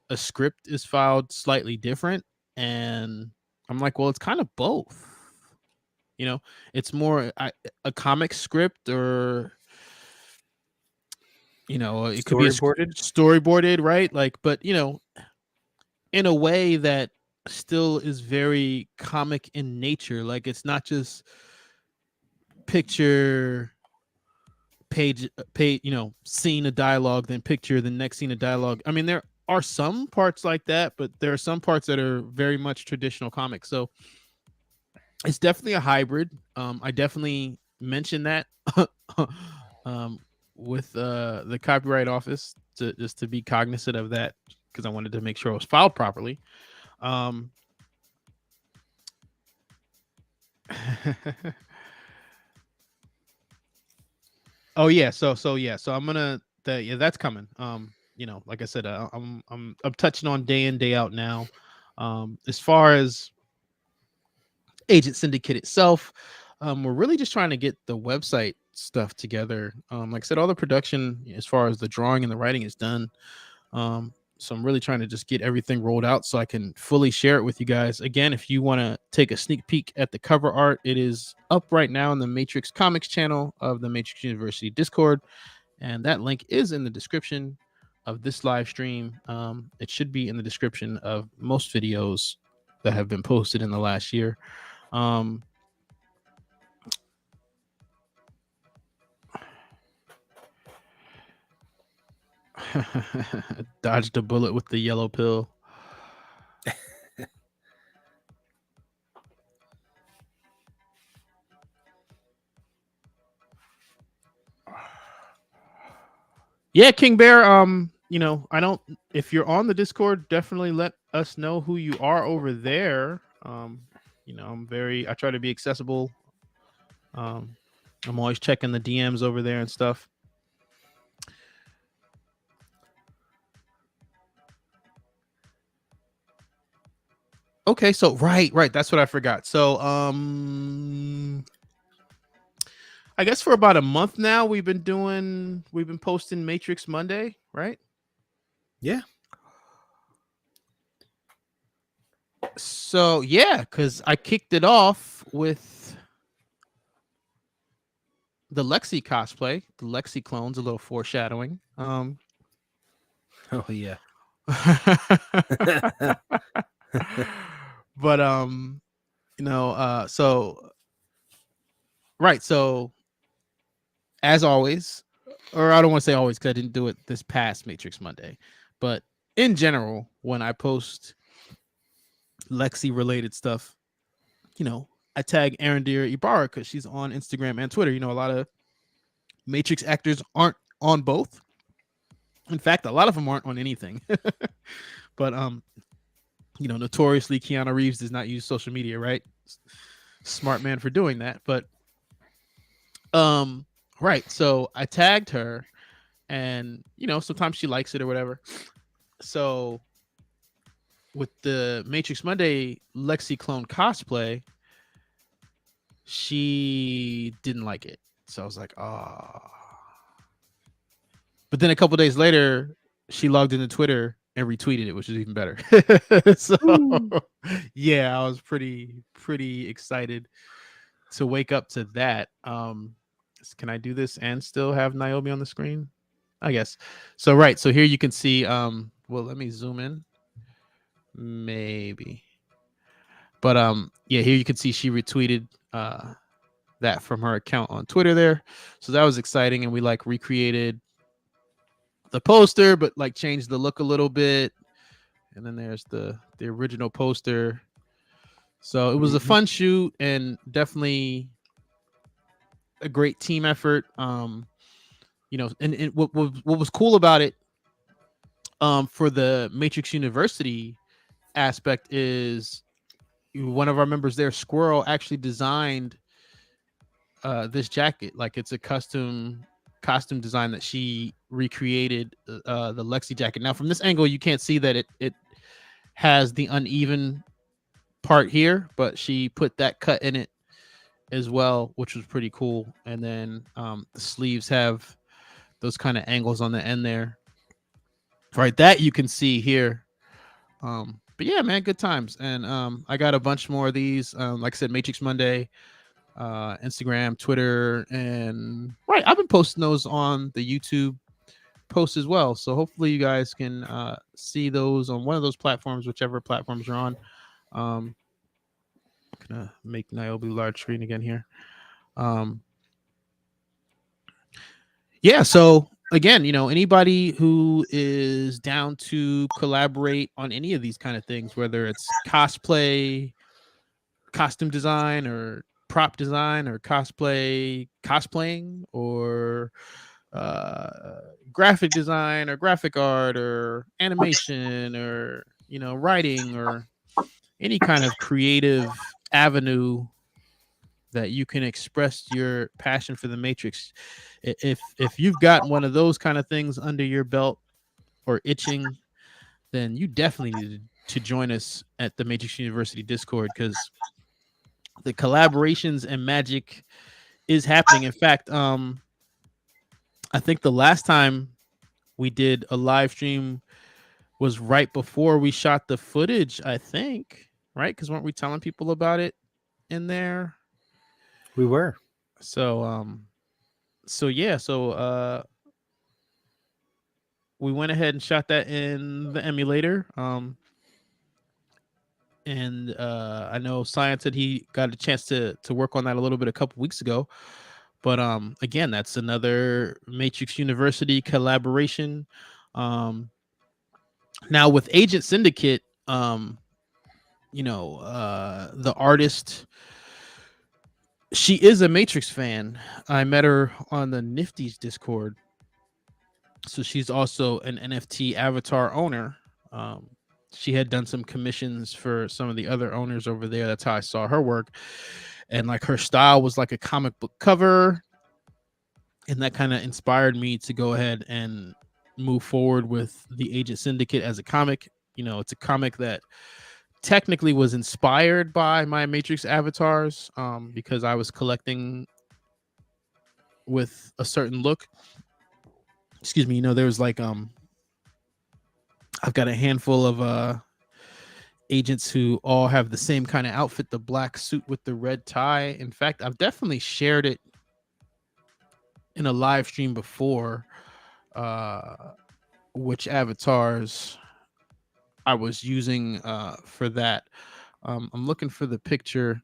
a script is filed slightly different. And I'm like, well, it's kind of both. It's more a comic script, or it could be storyboarded, right? Like, but in a way that still is very comic in nature. Like it's not just picture page, scene of dialogue, then picture the next scene of dialogue. I mean, there are some parts like that, but there are some parts that are very much traditional comics. So it's definitely a hybrid. I definitely mentioned that with the copyright office just to be cognizant of that, because I wanted to make sure it was filed properly. Oh yeah, so I'm gonna that's coming. Like I said, I'm touching on day in, day out now. As far as Agent Syndicate itself, we're really just trying to get the website stuff together. Like I said, all the production as far as the drawing and the writing is done. So I'm really trying to just get everything rolled out so I can fully share it with you guys. Again, if you want to take a sneak peek at the cover art, it is up right now in the Matrix Comics channel of the Matrix University Discord. And that link is in the description of this live stream. It should be in the description of most videos that have been posted in the last year. Dodged a bullet with the yellow pill. Yeah, King Bear. I don't. If you're on the Discord, definitely let us know who you are over there. I try to be accessible. I'm always checking the DMs over there and stuff. Okay, so right, that's what I forgot. So I guess for about a month now we've been posting Matrix Monday, right?
Yeah.
So yeah, because I kicked it off with the Lexi cosplay, the Lexi clones, a little foreshadowing.
Oh yeah.
But so right, so as always, or I don't want to say always because I didn't do it this past Matrix Monday, but in general, when I post Lexi related stuff, I tag Arendira Ibarra because she's on Instagram and Twitter. A lot of Matrix actors aren't on both. In fact, a lot of them aren't on anything. But notoriously Keanu Reeves does not use social media, right? Smart man for doing that. But right, so I tagged her, and sometimes she likes it or whatever. So with the Matrix Monday Lexi clone cosplay, she didn't like it. So I was like, oh. But then a couple days later, she logged into Twitter and retweeted it, which is even better. So yeah, I was pretty excited to wake up to that. Can I do this and still have Naomi on the screen? I guess. So right, so here you can see well, let me zoom in. Maybe. But yeah, here you can see she retweeted that from her account on Twitter there. So that was exciting, and we like recreated the poster but like changed the look a little bit. And then there's the original poster. So it was a fun shoot and definitely a great team effort. You know, and what was cool about it for the Matrix University aspect is one of our members there, Squirrel, actually designed this jacket. Like it's a costume design that she recreated, the Lexi jacket. Now from this angle you can't see that it has the uneven part here, but she put that cut in it as well, which was pretty cool. And then the sleeves have those kind of angles on the end there, right? That you can see here. But yeah, man, good times. And I got a bunch more of these. Like I said, Matrix Monday, Instagram, Twitter, and right, I've been posting those on the YouTube post as well. So hopefully you guys can see those on one of those platforms, whichever platforms you're on. Gonna make Niobe large screen again here. Yeah, so again, you know, anybody who is down to collaborate on any of these kind of things, whether it's cosplay, costume design, or prop design, or cosplaying, or graphic design, or graphic art, or animation, or, you know, writing, or any kind of creative avenue that you can express your passion for the Matrix. If you've got one of those kind of things under your belt or itching, then you definitely need to join us at the Matrix University Discord, because the collaborations and magic is happening. In fact, I think the last time we did a live stream was right before we shot the footage, I think, right? Because weren't we telling people about it in there?
We were.
So yeah, we went ahead and shot that in the emulator. And I know Science said he got a chance to work on that a little bit a couple weeks ago. But again, that's another Matrix University collaboration. Now with Agent Syndicate, you know, the artist, she is a Matrix fan. I met her on the Nifty's Discord. So she's also an NFT avatar owner. She had done some commissions for some of the other owners over there. That's how I saw her work. And like her style was like a comic book cover. And that kind of inspired me to go ahead and move forward with the Agent Syndicate as a comic. You know, it's a comic that technically was inspired by my Matrix avatars, because I was collecting with a certain look. Excuse me. You know, there was like I've got a handful of agents who all have the same kind of outfit, the black suit with the red tie. In fact, I've definitely shared it in a live stream before, which avatars I was using for that. I'm looking for the picture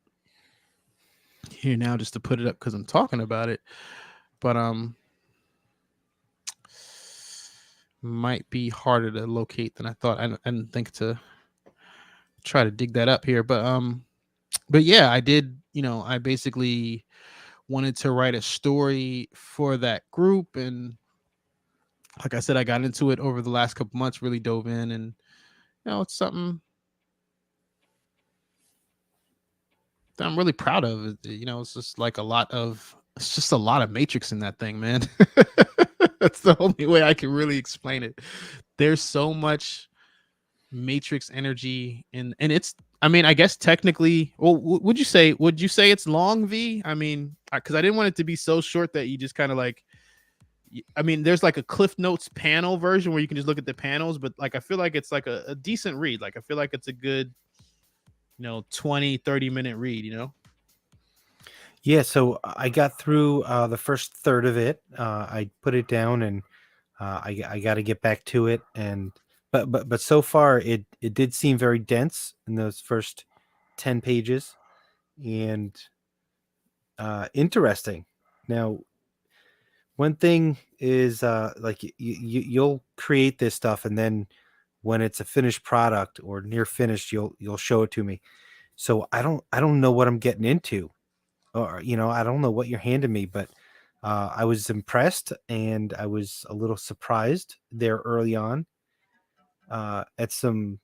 here now just to put it up because I'm talking about it. But might be harder to locate than I thought. I didn't think to try to dig that up here. But yeah, I did, you know, I basically wanted to write a story for that group. And like I said, I got into it over the last couple months, really dove in, and you know, it's something that I'm really proud of. You know, it's just like it's just a lot of Matrix in that thing, man. That's the only way I can really explain it. There's so much Matrix energy and it's, I mean, I guess technically, well, would you say it's long, V? I mean, because I didn't want it to be so short that you just kind of like, I mean, there's like a Cliff Notes panel version where you can just look at the panels, but like I feel like it's like a decent read. Like I feel like it's a good, 20-30 minute read,
Yeah, so I got through the first third of it. I put it down, and I got to get back to it. And but so far, it did seem very dense in those first 10 pages, and interesting. Now, one thing is like you'll create this stuff, and then when it's a finished product or near finished, you'll show it to me. So I don't know what I'm getting into, or I don't know what you're handing me, but I was impressed, and I was a little surprised there early on at some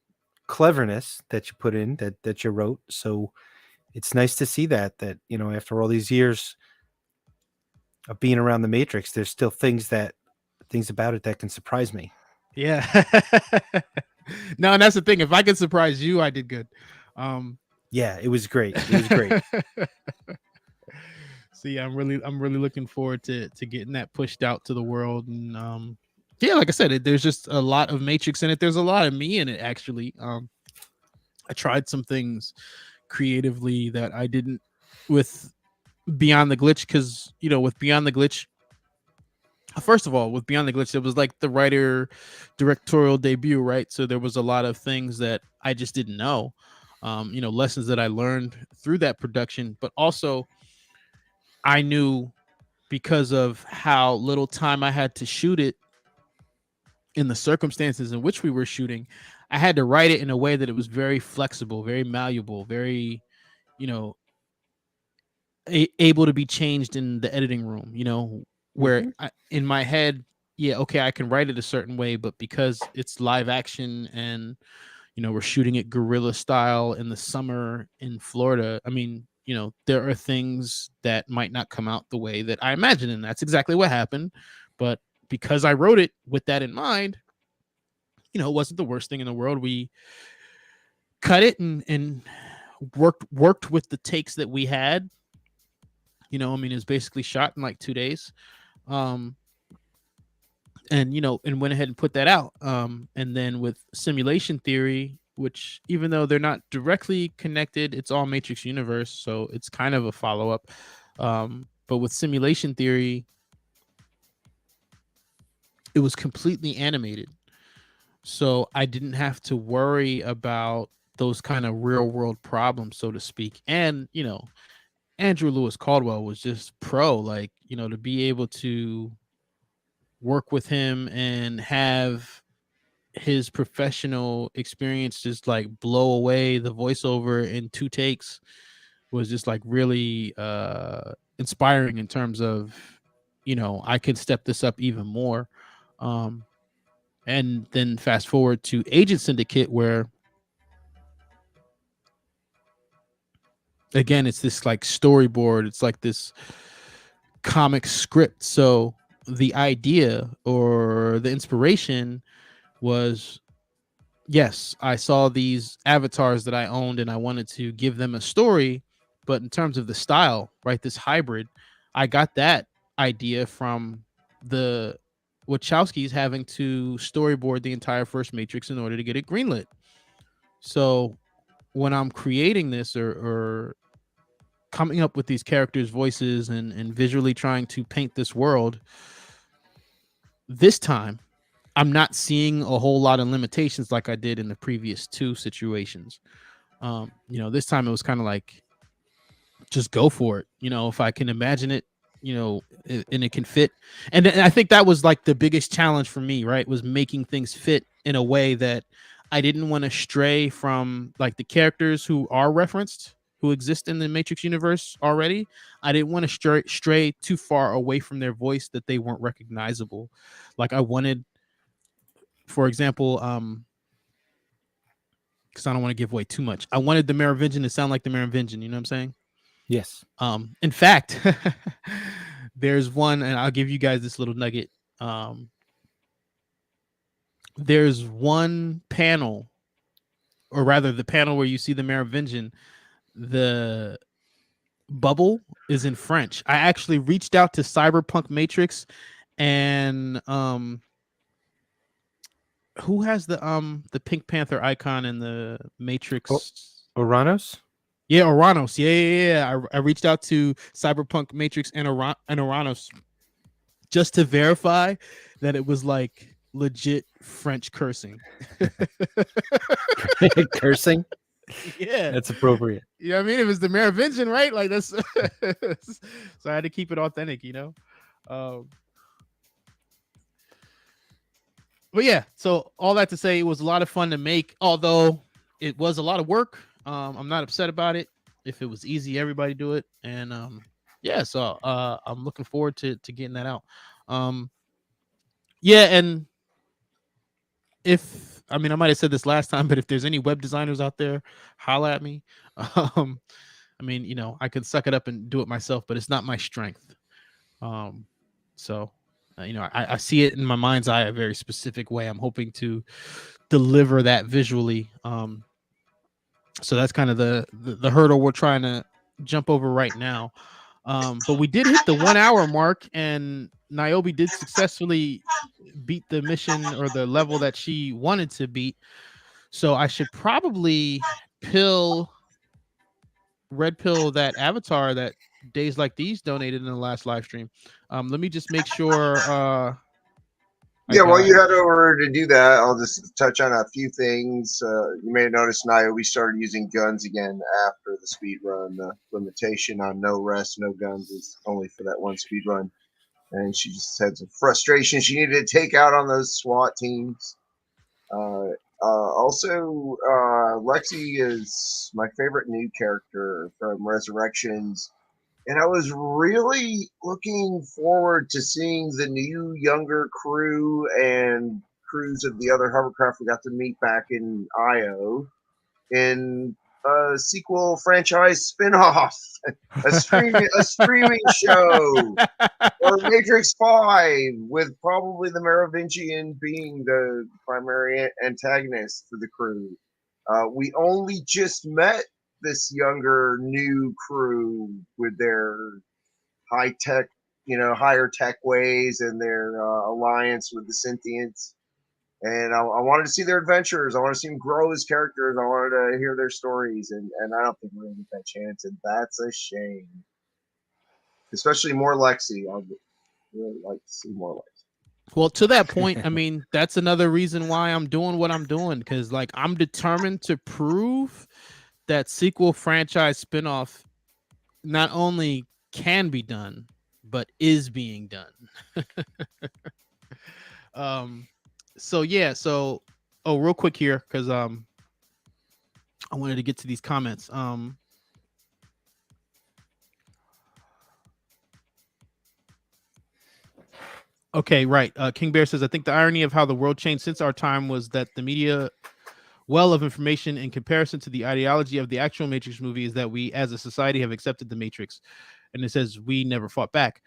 cleverness that you put in, that you wrote. So it's nice to see that after all these years of being around the Matrix, there's still things about it that can surprise me.
Yeah. No, and that's the thing. If I could surprise you, I did good.
Yeah, it was great. It was great.
So yeah, I'm really looking forward to getting that pushed out to the world. And yeah, like I said, there's just a lot of Matrix in it. There's a lot of me in it, actually. I tried some things creatively that I didn't with Beyond the Glitch, because with Beyond the Glitch, first of all, with Beyond the Glitch, it was like the writer directorial debut, right? So there was a lot of things that I just didn't know, lessons that I learned through that production. But also, I knew, because of how little time I had to shoot it in the circumstances in which we were shooting, I had to write it in a way that it was very flexible, very malleable, very, able to be changed in the editing room, where in my head, yeah, okay, I can write it a certain way, but because it's live action and, we're shooting it guerrilla style in the summer in Florida, I mean, there are things that might not come out the way that I imagine, and that's exactly what happened. But because I wrote it with that in mind, it wasn't the worst thing in the world. We cut it and worked with the takes that we had. I mean, it's basically shot in like 2 days. And went ahead and put that out. And then with Simulation Theory, which, even though they're not directly connected, it's all Matrix universe, so it's kind of a follow-up. But with Simulation Theory, it was completely animated, so I didn't have to worry about those kind of real world problems, so to speak. And Andrew Lewis Caldwell was just pro, like, to be able to work with him and have his professional experience just like blow away the voiceover in 2 takes was just like really inspiring in terms of, I can step this up even more. And then fast forward to Agent Syndicate, where again, it's this like storyboard, it's like this comic script. So the idea or the inspiration was, yes, I saw these avatars that I owned and I wanted to give them a story, but in terms of the style, right, this hybrid, I got that idea from the Wachowskis having to storyboard the entire first Matrix in order to get it greenlit. So when I'm creating this or coming up with these characters' voices and visually trying to paint this world, this time I'm not seeing a whole lot of limitations like I did in the previous 2 situations. This time it was kind of like, just go for it. If I can imagine it, and it can fit. And I think that was like the biggest challenge for me, right? Was making things fit in a way that I didn't want to stray from like the characters who are referenced, who exist in the Matrix universe already. I didn't want to stray too far away from their voice that they weren't recognizable. Like I wanted, for example, because I don't want to give away too much, I wanted the Merovingian to sound like the Merovingian. You know what I'm saying?
Yes.
In fact, there's one, and I'll give you guys this little nugget. There's one panel, or rather the panel where you see the Merovingian, the bubble is in French. I actually reached out to Cyberpunk Matrix and who has the Pink Panther icon in the Matrix?
Oranos?
Yeah, Oranos. Yeah. I reached out to Cyberpunk Matrix and Oranos just to verify that it was like legit French cursing.
Cursing?
Yeah,
That's appropriate.
I mean, it was the Merovingian, right? Like that's so I had to keep it authentic, but yeah, so all that to say, it was a lot of fun to make, although it was a lot of work. I'm not upset about it. If it was easy, everybody do it. And yeah, so I'm looking forward to getting that out. Yeah, and if I might have said this last time, but if there's any web designers out there, holla at me. I could suck it up and do it myself, but it's not my strength. So I see it in my mind's eye a very specific way. I'm hoping to deliver that visually. So that's kind of the hurdle we're trying to jump over right now. But we did hit the 1 hour mark, and Niobe did successfully beat the mission or the level that she wanted to beat. So I should probably red pill that avatar that Days Like These donated in the last live stream. Let me just make sure.
While you head over to do that, I'll just touch on a few things. You may have noticed Niobe started using guns again after the speed run. The limitation on no rest, no guns is only for that one speed run. And she just had some frustration she needed to take out on those SWAT teams. Also, Lexi is my favorite new character from Resurrections. And I was really looking forward to seeing the new, younger crew and crews of the other hovercraft we got to meet back in IO in a sequel franchise spin-off, a streaming show, or Matrix 5, with probably the Merovingian being the primary antagonist for the crew. We only just met this younger new crew with their high tech, higher tech ways and their alliance with the Synthients. And I wanted to see their adventures. I want to see them grow as characters. I wanted to hear their stories, and I don't think we're going to get that chance, and that's a shame. Especially more Lexi. I'd really like to see more Lexi.
Well, to that point, that's another reason why I'm doing what I'm doing, because I'm determined to prove that sequel franchise spinoff not only can be done, but is being done. Real quick here, because I wanted to get to these comments. Okay, right. King Bear says, I think the irony of how the world changed since our time was that the media well of information in comparison to the ideology of the actual Matrix movie is that we as a society have accepted the Matrix. And it says we never fought back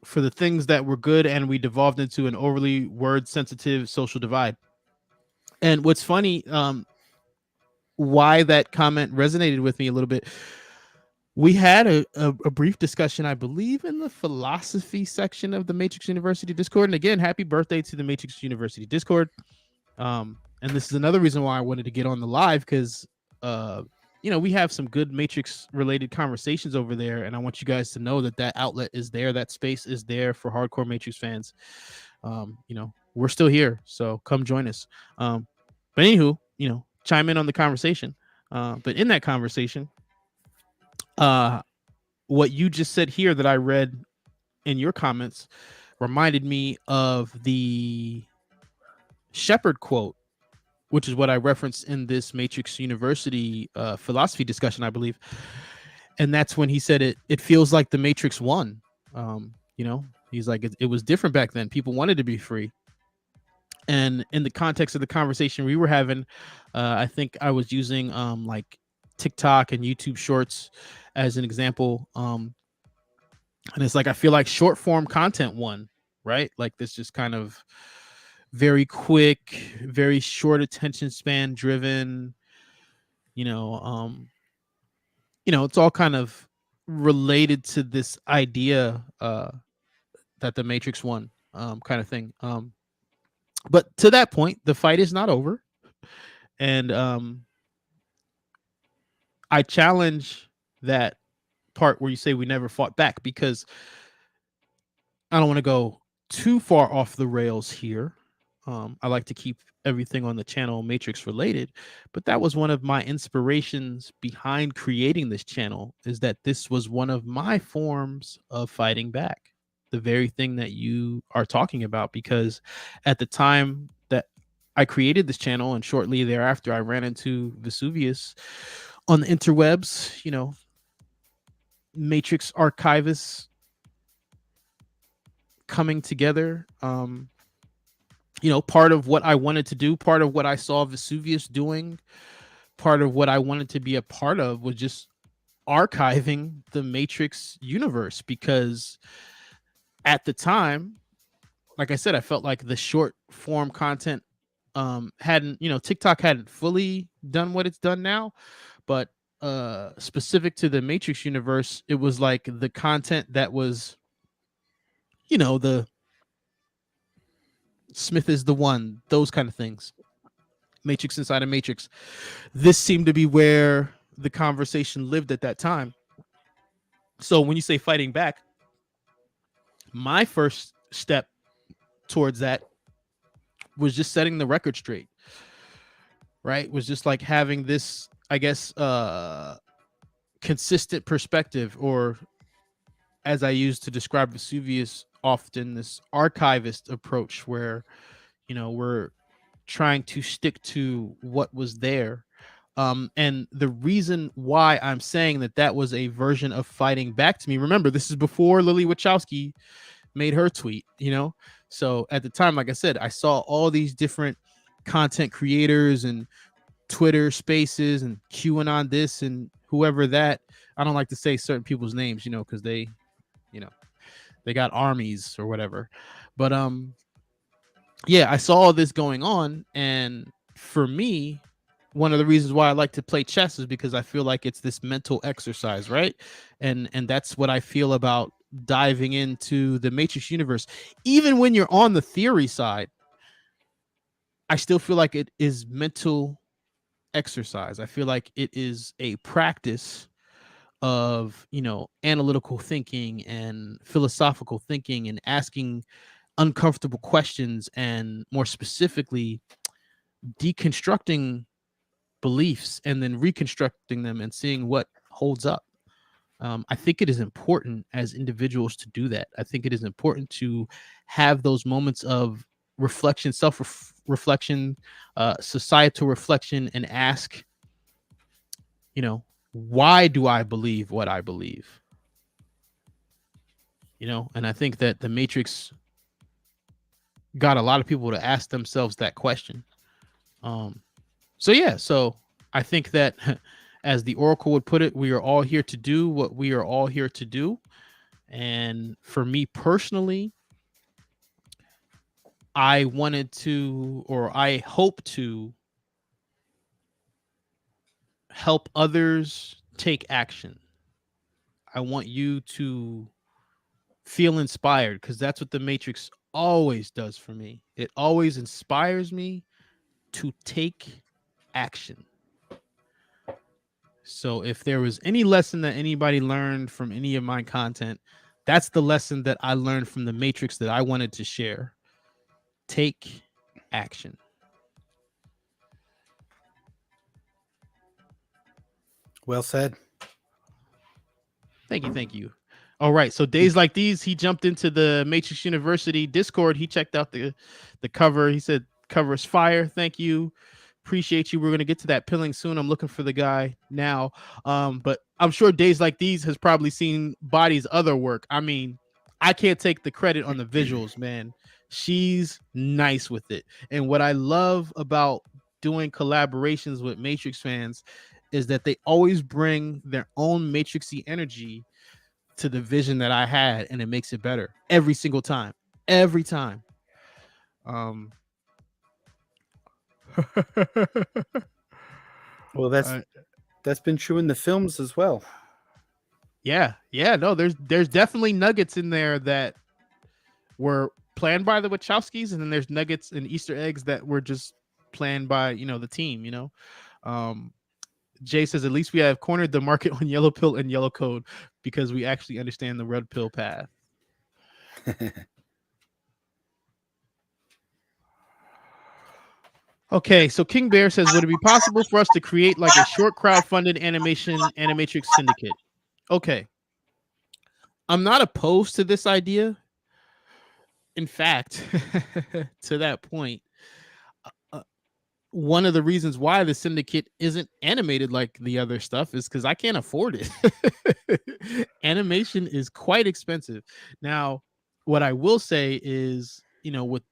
for the things that were good, and we devolved into an overly word sensitive social divide. And what's funny, why that comment resonated with me a little bit, we had a brief discussion, I believe, in the philosophy section of the Matrix University Discord. And again, happy birthday to the Matrix University Discord. And this is another reason why I wanted to get on the live, because we have some good Matrix related conversations over there, and I want you guys to know that outlet is there, that space is there for hardcore Matrix fans. We're still here, so come join us. But anywho, chime in on the conversation. But in that conversation, what you just said here that I read in your comments reminded me of the Shepard quote, which is what I referenced in this Matrix University philosophy discussion, I believe. And that's when he said it feels like the Matrix won. He's like, it was different back then. People wanted to be free. And in the context of the conversation we were having, I think I was using like TikTok and YouTube Shorts as an example. And it's like, I feel like short form content won, right? Like this just kind of very quick, very short attention span driven, it's all kind of related to this idea that the Matrix won, kind of thing. But to that point, the fight is not over, and I challenge that part where you say we never fought back, because I don't want to go too far off the rails here. I like to keep everything on the channel Matrix related, but that was one of my inspirations behind creating this channel, is that this was one of my forms of fighting back, the very thing that you are talking about. Because at the time that I created this channel, and shortly thereafter I ran into Vesuvius on the interwebs, Matrix archivists coming together. Part of what I wanted to do, part of what I saw Vesuvius doing, part of what I wanted to be a part of was just archiving the Matrix universe. Because at the time, like I said, I felt like the short form content hadn't, TikTok hadn't fully done what it's done now, but specific to the Matrix universe, it was like the content that was, the Smith is the one, those kind of things, Matrix inside a Matrix. This seemed to be where the conversation lived at that time. So when you say fighting back, my first step towards that was just setting the record straight, right? Was just like having this, I guess, consistent perspective, or as I use to describe Vesuvius often, this archivist approach where, we're trying to stick to what was there. And the reason why I'm saying that was a version of fighting back to me, remember, this is before Lily Wachowski made her tweet, So at the time, like I said, I saw all these different content creators and Twitter spaces and QAnon this and whoever that. I don't like to say certain people's names, because they got armies or whatever. But yeah, I saw all this going on, and for me, one of the reasons why I like to play chess is because I feel like it's this mental exercise, right? And that's what I feel about diving into the Matrix universe. Even when you're on the theory side, I still feel like it is mental exercise. I feel like it is a practice of, analytical thinking and philosophical thinking and asking uncomfortable questions, and more specifically deconstructing beliefs and then reconstructing them and seeing what holds up. I think it is important as individuals to do that. I think it is important to have those moments of reflection, self-reflection, societal reflection, and ask, why do I believe what I believe? And I think that the Matrix got a lot of people to ask themselves that question. So I think that as the Oracle would put it, we are all here to do what we are all here to do. And for me personally, I wanted to, or I hope to, help others take action. I want you to feel inspired, because that's what the Matrix always does for me. It always inspires me to take action. So if there was any lesson that anybody learned from any of my content, that's the lesson that I learned from the Matrix that I wanted to share. Take action.
Well said.
Thank you. All right. So days like these, he jumped into the Matrix University Discord. He checked out the cover. He said, cover is fire. Thank you. Appreciate you. We're going to get to that pilling soon. I'm looking for the guy now. But I'm sure days like these has probably seen Body's other work. I mean, I can't take the credit on the visuals, man. She's nice with it. And what I love about doing collaborations with Matrix fans is that they always bring their own Matrixy energy to the vision that I had, and it makes it better every single time. Every time.
Well, that's been true in the films as well.
Yeah, no, there's definitely nuggets in there that were planned by the Wachowskis, and then there's nuggets and Easter eggs that were just planned by the team. Jay says at least we have cornered the market on yellow pill and yellow code because we actually understand the red pill path. Okay, so King Bear says, would it be possible for us to create like a short crowdfunded animatrix syndicate? Okay. I'm not opposed to this idea. In fact, to that point, one of the reasons why the syndicate isn't animated like the other stuff is because I can't afford it. Animation is quite expensive. Now, what I will say is, with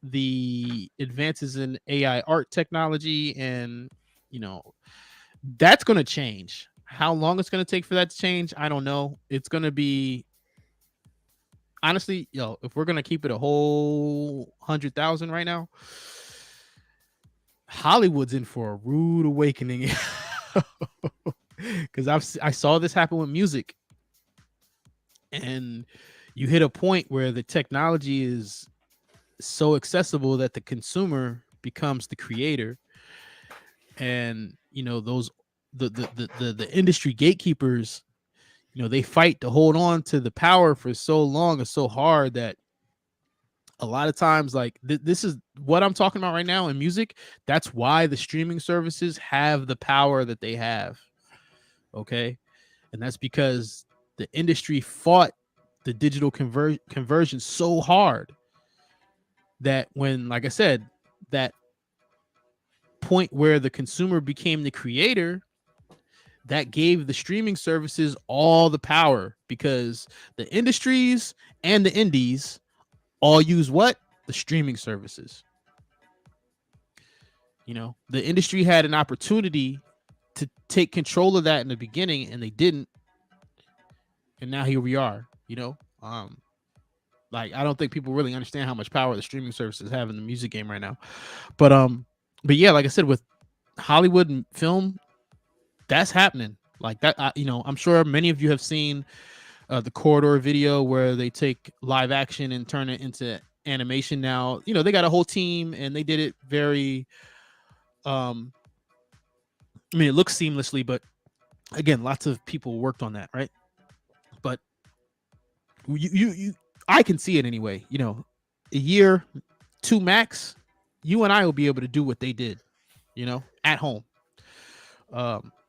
the advances in AI art technology and, that's going to change. How long it's going to take for that to change, I don't know. It's going to be, honestly, if we're going to keep it a whole 100,000 right now, Hollywood's in for a rude awakening. Because I saw this happen with music, and you hit a point where the technology is so accessible that the consumer becomes the creator, and those the industry gatekeepers, they fight to hold on to the power for so long and so hard that a lot of times, like this is what I'm talking about right now in music. That's why the streaming services have the power that they have. Okay. And that's because the industry fought the digital conversion so hard that when, like I said, that point where the consumer became the creator, that gave the streaming services all the power, because the industries and the indies all use what? The streaming services. The industry had an opportunity to take control of that in the beginning, and they didn't. And now here we are, like, I don't think people really understand how much power the streaming services have in the music game right now. But yeah, like I said, with Hollywood and film, that's happening like that. I'm sure many of you have seen the Corridor video where they take live action and turn it into animation. Now, they got a whole team and they did it very, it looks seamlessly, but again, lots of people worked on that, right? But I can see it anyway. A year, 2 max, you and I will be able to do what they did, at home.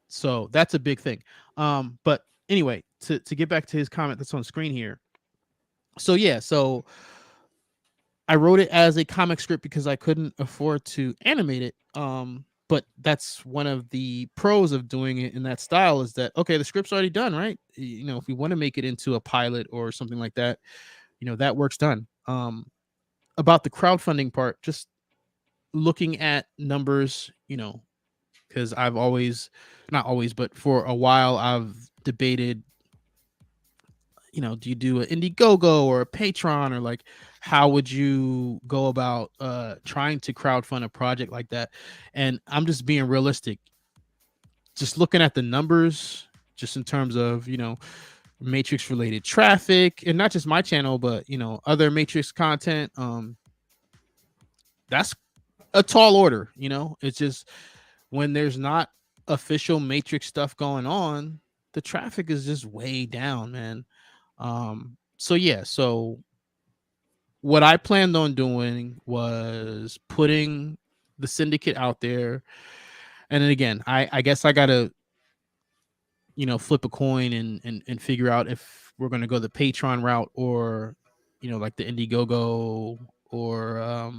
So that's a big thing. But anyway, to get back to his comment that's on screen here. So yeah, so I wrote it as a comic script because I couldn't afford to animate it. But that's one of the pros of doing it in that style, is that, okay, the script's already done, right? If we want to make it into a pilot or something like that, that work's done. About the crowdfunding part, just looking at numbers, because I've always, not always, but for a while, I've debated, do you do an Indiegogo or a Patreon, or like, how would you go about trying to crowdfund a project like that? And I'm just being realistic, just looking at the numbers, just in terms of, Matrix related traffic, and not just my channel, but, other Matrix content. That's a tall order, it's just, when there's not official Matrix stuff going on, the traffic is just way down, man. So yeah, so what I planned on doing was putting the syndicate out there. And then again, I guess I gotta, flip a coin and figure out if we're gonna go the Patreon route, or, like the Indiegogo or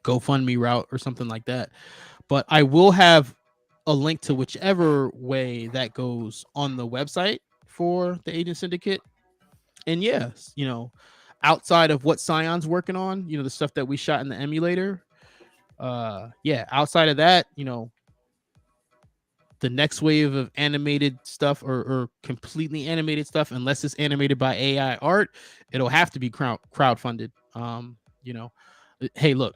GoFundMe route or something like that. But I will have a link to whichever way that goes on the website for the Agent Syndicate. And yes, outside of what Scion's working on, the stuff that we shot in the emulator, outside of that, the next wave of animated stuff, or completely animated stuff, unless it's animated by AI art, it'll have to be crowdfunded. Hey, look,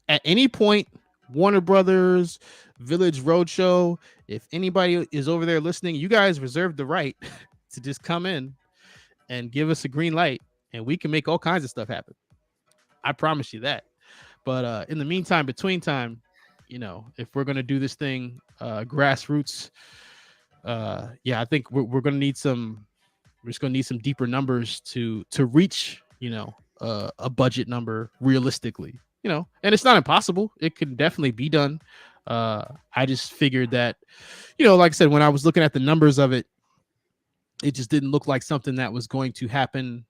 at any point Warner Brothers, Village Roadshow. If anybody is over there listening, you guys reserve the right to just come in and give us a green light, and we can make all kinds of stuff happen. I promise you that. But in the meantime, between time, if we're gonna do this thing grassroots, I think we're gonna need some. We're just gonna need some deeper numbers to reach, a budget number realistically. And it's not impossible. It can definitely be done. I just figured that, like I said, when I was looking at the numbers of it, it just didn't look like something that was going to happen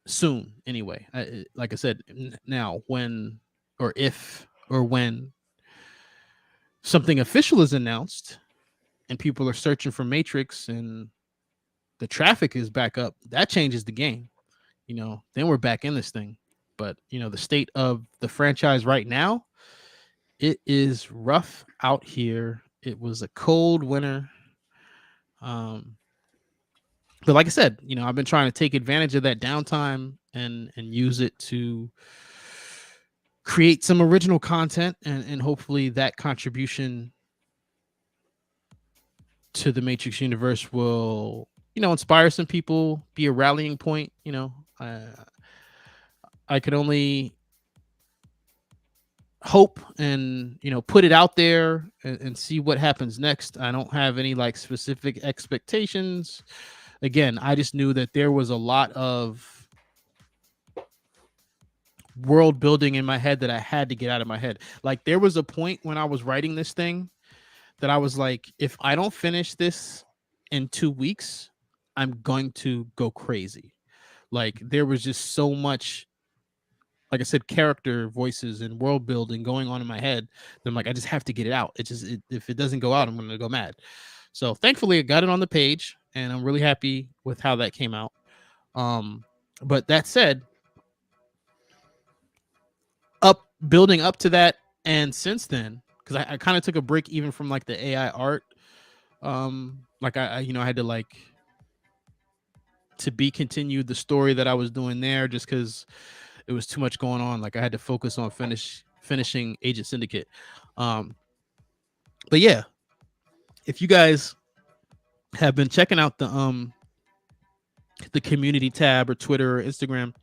soon anyway. Like I said, now when something official is announced and people are searching for Matrix and the traffic is back up, that changes the game. Then we're back in this thing. But the state of the franchise right now, it is rough out here. It was a cold winter. But like I said, I've been trying to take advantage of that downtime and use it to create some original content, and hopefully that contribution to the Matrix universe will, inspire some people, be a rallying point. I could only hope and put it out there and see what happens next. I don't have any like specific expectations. Again, I just knew that there was a lot of world building in my head that I had to get out of my head. Like there was a point when I was writing this thing that I was like, if I don't finish this in 2 weeks, I'm going to go crazy. Like there was just so much, like I said, character voices and world building going on in my head. Then like, I just have to get it out. If it doesn't go out, I'm going to go mad. So thankfully I got it on the page and I'm really happy with how that came out. But that said, building up to that. And since then, because I kind of took a break even from like the AI art. Like I had to like to be continued the story that I was doing there just because it was too much going on. Like I had to focus on finishing Agent Syndicate. But yeah, if you guys have been checking out the community tab or Twitter or Instagram,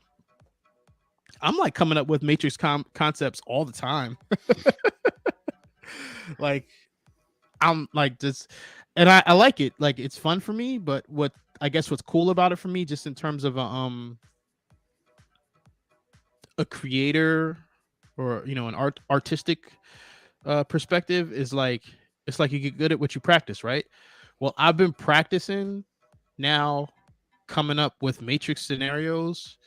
I'm like coming up with Matrix concepts all the time. Like I'm like this, and I like it. Like it's fun for me. But what's cool about it for me, just in terms of a creator or an artistic perspective, is like it's like you get good at what you practice, right? Well, I've been practicing now, coming up with Matrix scenarios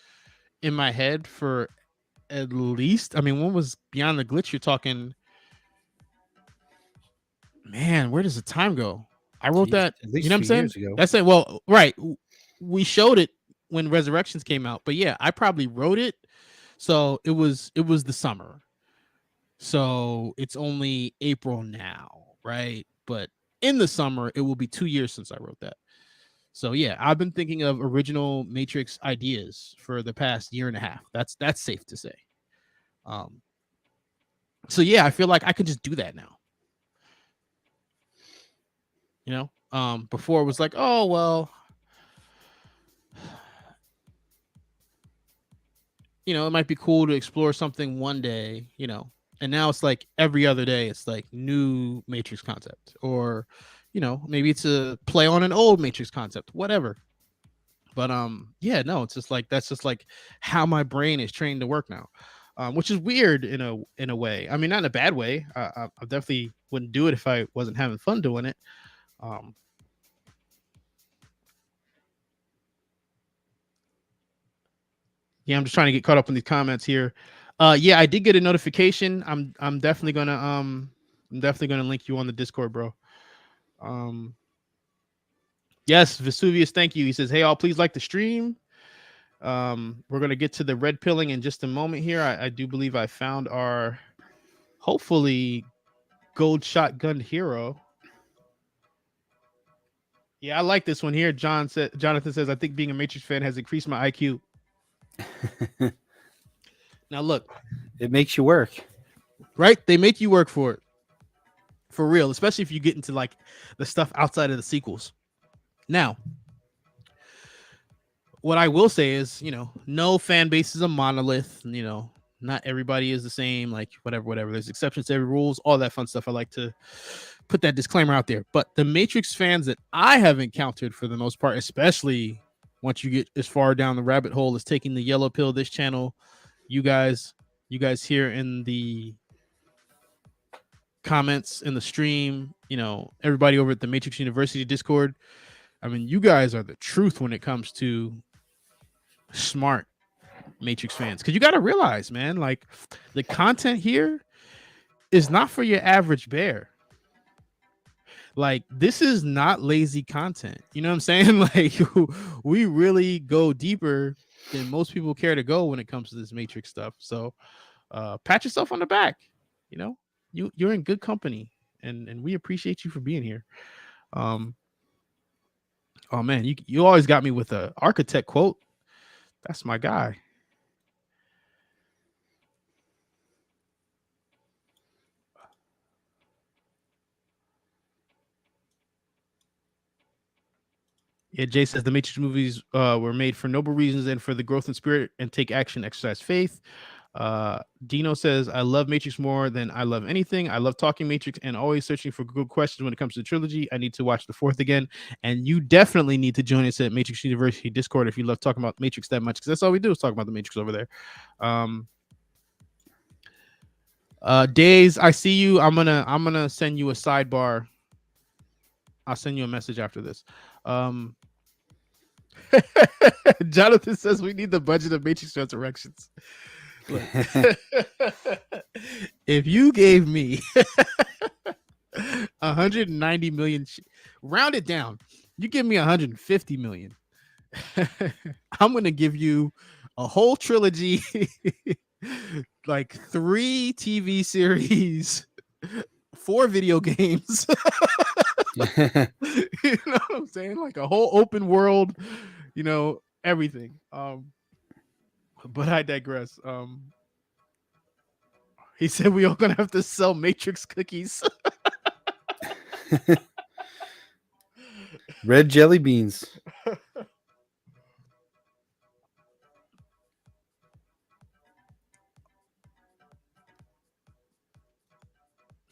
in my head for at least, when was Beyond the Glitch? You're talking, man, where does the time go? I wrote that,
at least
you know what I'm
2
saying?
years ago.
That's it. Well, right. We showed it when Resurrections came out, but yeah, I probably wrote it. So it was the summer. So it's only April now, right? But in the summer, it will be 2 years since I wrote that. So yeah, I've been thinking of original Matrix ideas for the past year and a half. That's safe to say. So yeah, I feel like I could just do that now. Before it was like, oh well, it might be cool to explore something one day, and now it's like every other day it's like new Matrix concept, or maybe it's a play on an old Matrix concept, whatever. But yeah, no, it's just like that's just like how my brain is trained to work now, which is weird in a way. I mean, not in a bad way. I definitely wouldn't do it if I wasn't having fun doing it. Yeah, I'm just trying to get caught up in these comments here. Yeah, I did get a notification. I'm definitely gonna link you on the Discord, bro. Yes, Vesuvius, thank you. He says, hey, all, please like the stream. We're gonna get to the red pilling in just a moment here. I do believe I found our hopefully gold shotgun hero. Yeah, I like this one here. Jonathan says, I think being a Matrix fan has increased my IQ. Now look,
It makes you work.
Right? They make you work for it. For real, especially if you get into like the stuff outside of the sequels. Now, what I will say is, no fan base is a monolith. Not everybody is the same. Like whatever. There's exceptions to every rules. All that fun stuff. I like to put that disclaimer out there. But the Matrix fans that I have encountered, for the most part, especially once you get as far down the rabbit hole as taking the yellow pill, this channel, you guys here in the comments in the stream, everybody over at the Matrix University Discord. I mean, you guys are the truth when it comes to smart Matrix fans, because you got to realize, man, like the content here is not for your average bear. Like, this is not lazy content. You know what I'm saying? Like, we really go deeper than most people care to go when it comes to this Matrix stuff. So pat yourself on the back. You're in good company, and we appreciate you for being here. Oh man, you always got me with a architect quote. That's my guy. Yeah, Jay says the Matrix movies were made for noble reasons and for the growth in spirit and take action, exercise faith. Dino says, I love Matrix more than I love anything. I love talking Matrix and always searching for good questions when it comes to the trilogy. I need to watch the fourth again. And you definitely need to join us at Matrix University Discord if you love talking about Matrix that much, because that's all we do is talk about the Matrix over there. Days, I see you. I'm gonna send you a sidebar. I'll send you a message after this. Jonathan says we need the budget of Matrix Resurrections. Look, if you gave me 190 million, round it down, you give me 150 million, I'm gonna give you a whole trilogy, like 3 TV series, 4 video games. You know what I'm saying? Like a whole open world, everything. But I digress. He said we all gonna have to sell Matrix cookies.
Red jelly beans.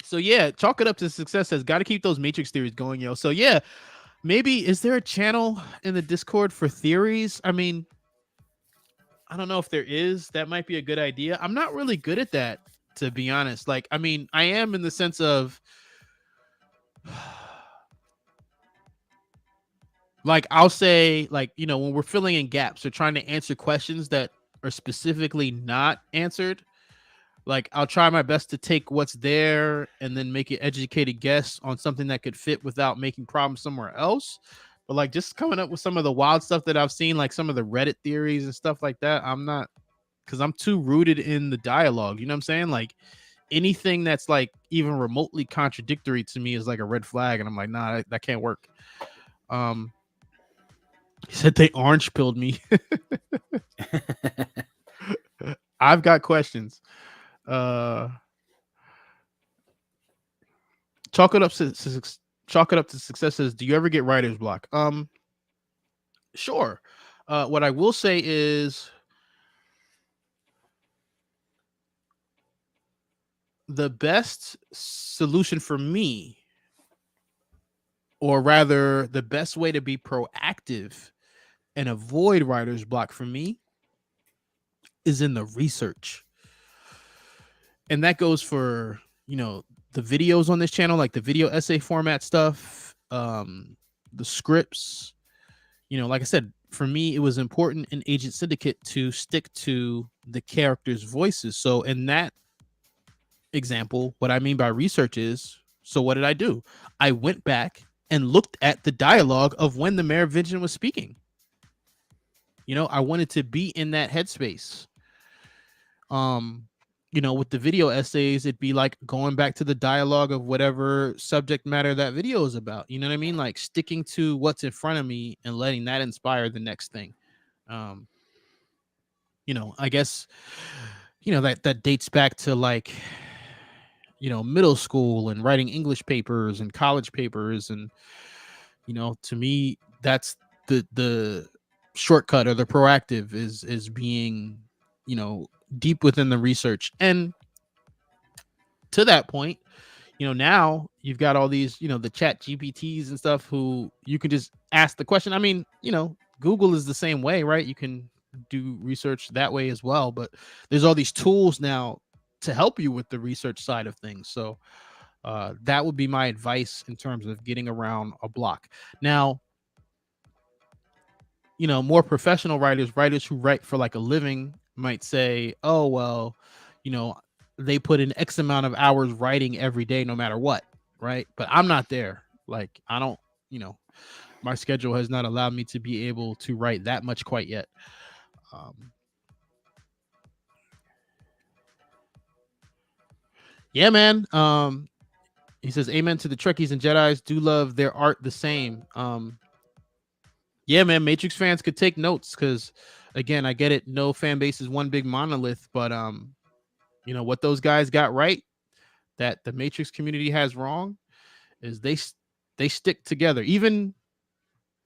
So yeah, chalk it up to success. Says got to keep those Matrix theories going, yo. So yeah, maybe is there a channel in the Discord for theories? I mean, I don't know if there is. That might be a good idea. I'm not really good at that, to be honest. Like, I mean, I am in the sense of like, I'll say, like, when we're filling in gaps or trying to answer questions that are specifically not answered, like, I'll try my best to take what's there and then make an educated guess on something that could fit without making problems somewhere else. But like, just coming up with some of the wild stuff that I've seen, like some of the Reddit theories and stuff like that, I'm not, because I'm too rooted in the dialogue. You know what I'm saying? Like, anything that's like even remotely contradictory to me is like a red flag, and I'm like, nah, that can't work. He said they orange pilled me. I've got questions. Chalk it up to success. Says, do you ever get writer's block? Sure. What I will say is the best solution for me, or rather the best way to be proactive and avoid writer's block for me, is in the research. And that goes for, the videos on this channel, like the video essay format stuff, the scripts. Like I said, for me, it was important in Agent Syndicate to stick to the characters' voices. So in that example, what I mean by research is, so what did I do? I went back and looked at the dialogue of when the Merovingian was speaking. I wanted to be in that headspace. With the video essays, it'd be like going back to the dialogue of whatever subject matter that video is about. You know what I mean? Like sticking to what's in front of me and letting that inspire the next thing. I guess, that dates back to like, middle school and writing English papers and college papers. And, to me, that's the shortcut, or the proactive is being, deep within the research. And to that point, now you've got all these, the chat GPTs and stuff, who you can just ask the question. I mean, Google is the same way, right? You can do research that way as well, but there's all these tools now to help you with the research side of things. So that would be my advice in terms of getting around a block. Now, more professional writers who write for like a living might say, oh, well, they put in X amount of hours writing every day, no matter what. Right. But I'm not there. Like, I don't, my schedule has not allowed me to be able to write that much quite yet. Yeah, man. He says, amen to the Trekkies and Jedis. Do love their art the same. Yeah, man, Matrix fans could take notes, because again, I get it. No fan base is one big monolith, but what those guys got right, that the Matrix community has wrong, is they stick together. Even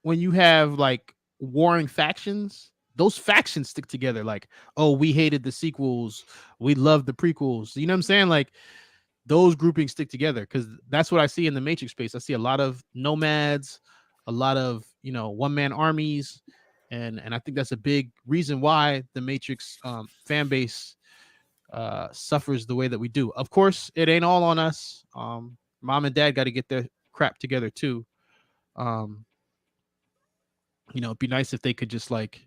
when you have like warring factions, those factions stick together. Like, oh, we hated the sequels, we loved the prequels. You know what I'm saying? Like, those groupings stick together, because that's what I see in the Matrix space. I see a lot of nomads, a lot of one-man armies, and I think that's a big reason why the Matrix fan base suffers the way that we do. Of course, it ain't all on us. Mom and dad got to get their crap together too. It'd be nice if they could just like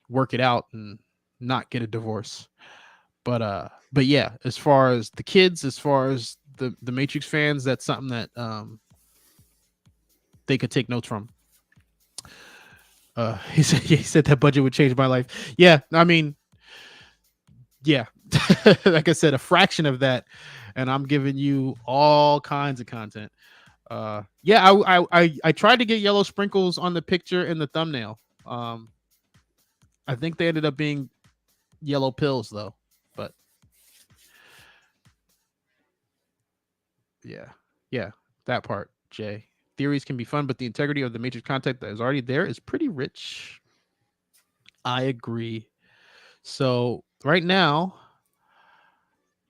work it out and not get a divorce. But yeah, as far as the kids, as far as the Matrix fans, that's something that they could take notes from. He said that budget would change my life. Yeah, I mean, yeah, like I said, a fraction of that, and I'm giving you all kinds of content. Yeah, I tried to get yellow sprinkles on the picture in the thumbnail. I think they ended up being yellow pills though, but yeah, that part, Jay. Theories can be fun, but the integrity of the Matrix content that is already there is pretty rich. I agree. So right now,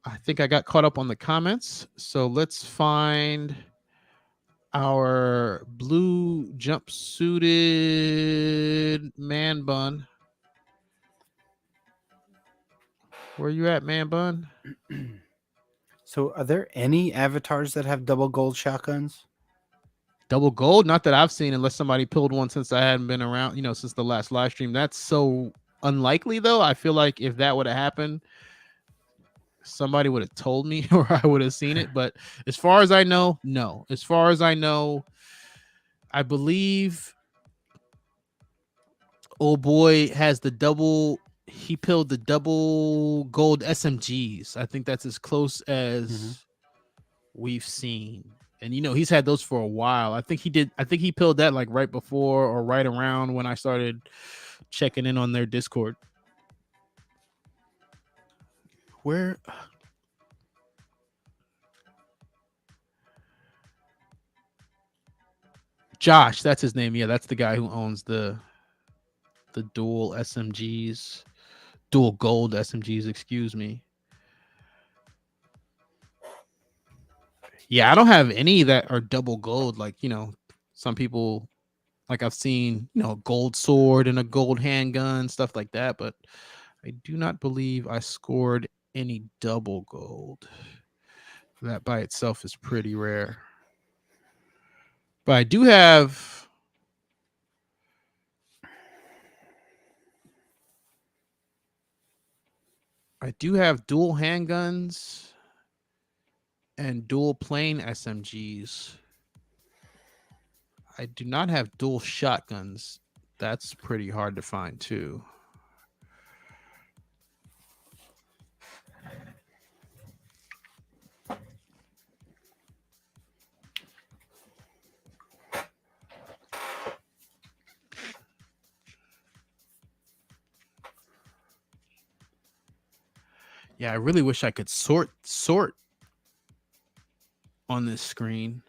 I think I got caught up on the comments. So let's find our blue jumpsuited man bun. Where you at, man bun?
So, are there any avatars that have double gold shotguns?
Double gold? Not that I've seen, unless somebody pulled one since I hadn't been around, since the last live stream. That's so unlikely, though. I feel like if that would have happened, somebody would have told me, or I would have seen it. But as far as I know, no. As far as I know, I believe old boy has the double. He pilled the double gold SMGs. I think that's as close as we've seen. And he's had those for a while. I think he did. I think he pilled that like right before or right around when I started checking in on their Discord. Where? Josh, that's his name. Yeah, that's the guy who owns the dual SMGs, dual gold SMGs, excuse me. Yeah, I don't have any that are double gold. Like, some people, like I've seen, a gold sword and a gold handgun, stuff like that. But I do not believe I scored any double gold. That by itself is pretty rare. But I do have dual handguns and dual plane SMGs. I do not have dual shotguns. That's pretty hard to find too. Yeah, I really wish I could sort on this screen.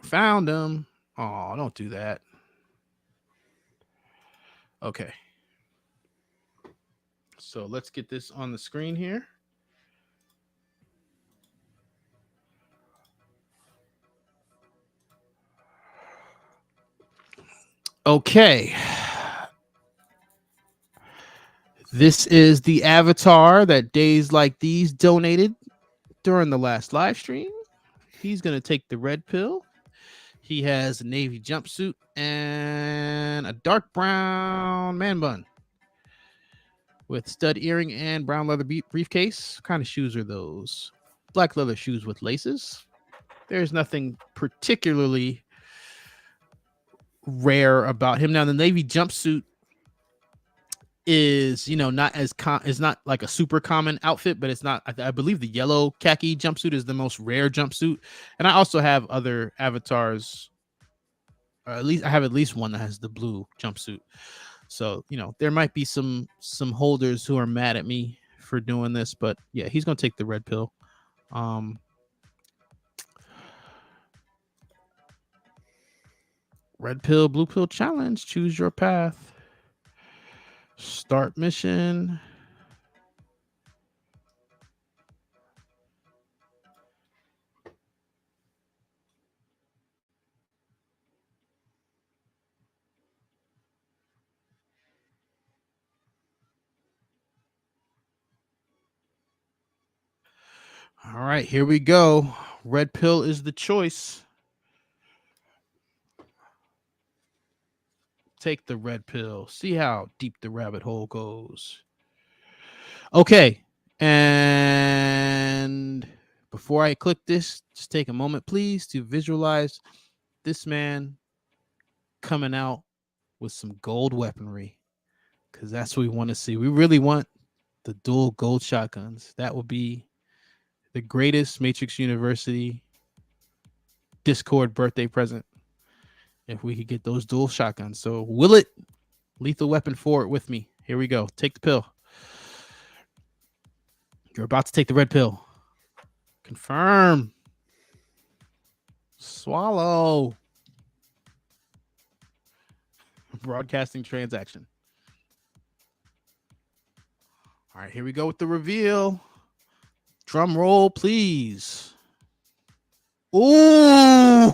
Found him. Oh, don't do that. Okay. So let's get this on the screen here. Okay. This is the avatar that Days Like These donated during the last live stream. He's going to take the red pill. He has a navy jumpsuit and a dark brown man bun with stud earring and brown leather briefcase. What kind of shoes are those? Black leather shoes with laces. There's nothing particularly rare about him. Now, the navy jumpsuit is, not as it's not like a super common outfit, but it's not. I believe the yellow khaki jumpsuit is the most rare jumpsuit, and I also have other avatars. Or at least I have at least one that has the blue jumpsuit. So there might be some holders who are mad at me for doing this, but yeah, he's gonna take the red pill. Red pill, blue pill challenge. Choose your path. Start mission. All right, here we go. Red pill is the choice. Take the red pill. See how deep the rabbit hole goes. Okay. And before I click this, just take a moment, please, to visualize this man coming out with some gold weaponry, because that's what we want to see. We really want the dual gold shotguns. That will be the greatest Matrix University Discord birthday present if we could get those dual shotguns. So will it? Lethal weapon forward with me. Here we go. Take the pill. You're about to take the red pill. Confirm. Swallow. Broadcasting transaction. All right, here we go with the reveal. Drum roll, please. Ooh.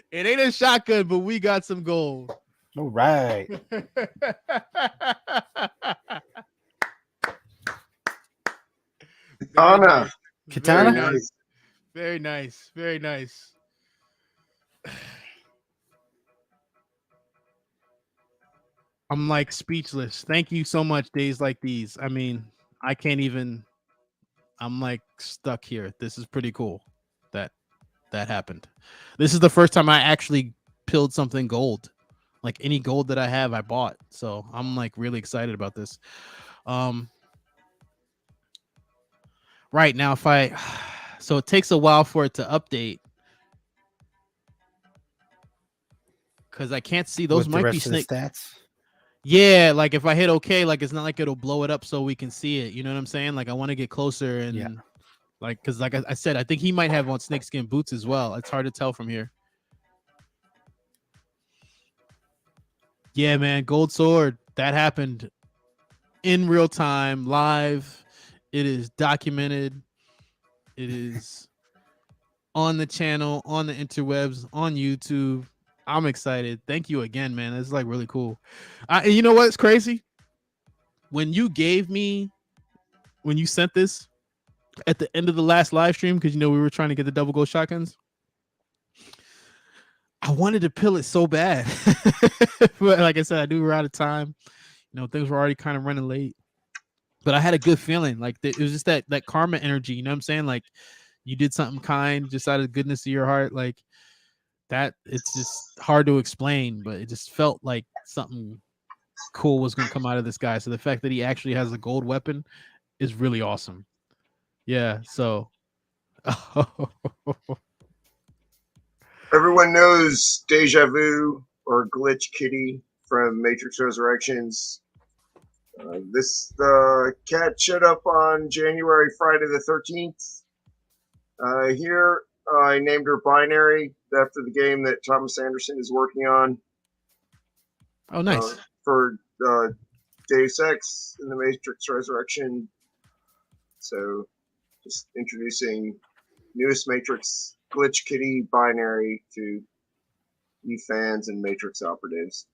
It ain't a shotgun, but we got some gold.
All right.
Anna.
Katana?
Very nice.
Very nice. Very nice. I'm like speechless. Thank you so much, Days Like These. I mean, I can't even. I'm like stuck here. This is pretty cool that happened. This is the first time I actually pilled something gold. Like any gold that I have, I bought. So I'm like really excited about this. Right now, so it takes a while for it to update because I can't see those.
With
might
the
be
rest of the
snake
stats.
Yeah, like if I hit OK, like it's not like it'll blow it up so we can see it. You know what I'm saying? Like I want to get closer and like because like I said, I think he might have on snakeskin boots as well. It's hard to tell from here. Yeah, man, gold sword. That happened in real time, live. It is documented. It is on the channel, on the interwebs, on YouTube. I'm excited. Thank you again, man. It's like really cool. And you know what's crazy? When you sent this at the end of the last live stream, because we were trying to get the double gold shotguns, I wanted to pill it so bad. But like I said, I knew we were out of time. Things were already kind of running late. But I had a good feeling. Like it was just that karma energy. You know what I'm saying? Like you did something kind just out of the goodness of your heart. Like that, it's just hard to explain, but it just felt like something cool was going to come out of this guy. So the fact that he actually has a gold weapon is really awesome. Yeah. So
Everyone knows Deja Vu or Glitch Kitty from Matrix Resurrections. The cat showed up on Friday the 13th. Here, I named her Binary after the game that Thomas Anderson is working on.
Oh, nice.
For Deus Ex in the Matrix Resurrection. So, just introducing newest Matrix Glitch Kitty Binary to you fans and Matrix operatives.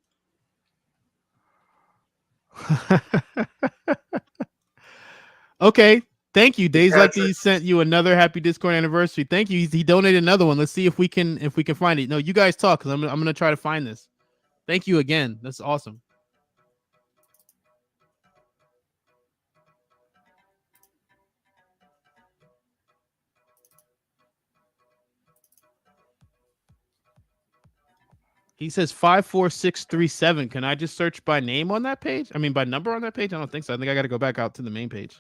Okay. Thank you. Days Like These sent you another happy Discord anniversary. Thank you. He donated another one. Let's see if we can find it. No, you guys talk because I'm gonna try to find this. Thank you again. That's awesome. He says 54637. Can I just search by name on that page? I mean, by number on that page? I don't think so. I think I got to go back out to the main page.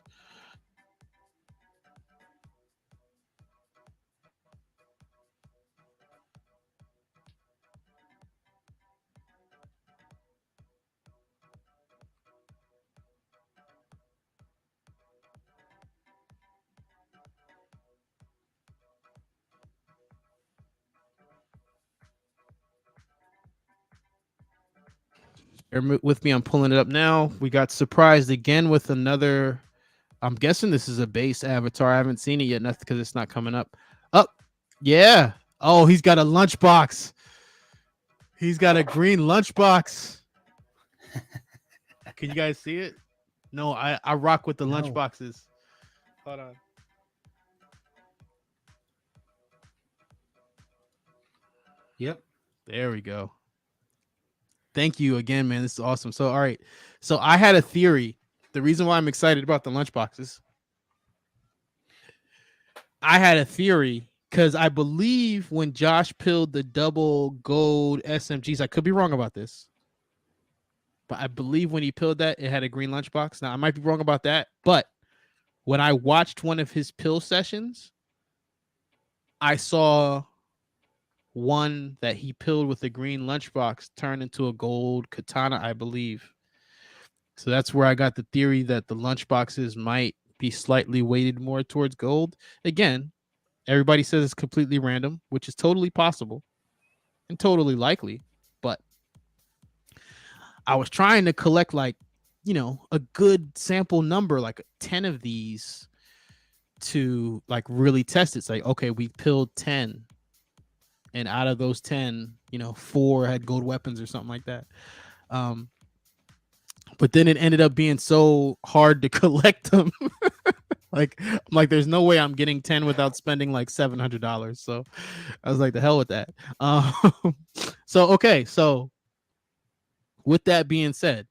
Bear with me. I'm pulling it up now. We got surprised again with another. I'm guessing this is a base avatar. I haven't seen it yet. Nothing because it's not coming up. Oh, yeah. Oh, he's got a lunchbox. He's got a green lunchbox. Can you guys see it? No, I rock with the lunchboxes. Hold on.
Yep.
There we go. Thank you again, man. This is awesome. So, all right. So I had a theory. The reason why I'm excited about the lunchboxes, I had a theory because I believe when Josh pilled the double gold SMGs, I could be wrong about this, but I believe when he pilled that, it had a green lunchbox. Now, I might be wrong about that, but when I watched one of his pill sessions, I saw one that he pilled with a green lunchbox turn into a gold katana, I believe. So that's where I got the theory that the lunchboxes might be slightly weighted more towards gold. Again, everybody says it's completely random, which is totally possible and totally likely. But I was trying to collect a good sample number, like 10 of these to really test it. It's like, okay, we pilled 10. And out of those 10, 4 had gold weapons or something like that. But then it ended up being so hard to collect them. I'm there's no way I'm getting 10 without spending $700. So I was like, the hell with that. So with that being said,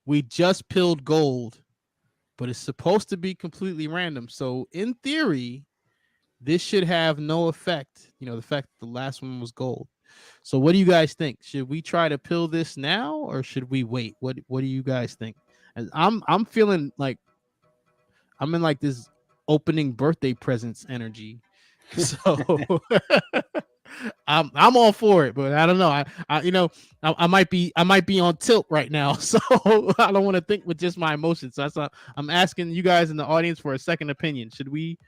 we just pilled gold, but it's supposed to be completely random. So in theory, this should have no effect. The fact that the last one was gold. So what do you guys think? Should we try to pill this now or should we wait? What do you guys think? And I'm feeling like I'm in this opening birthday presents energy. So I'm all for it, but I don't know. I might be on tilt right now, so I don't want to think with just my emotions. So that's why I'm asking you guys in the audience for a second opinion. Should we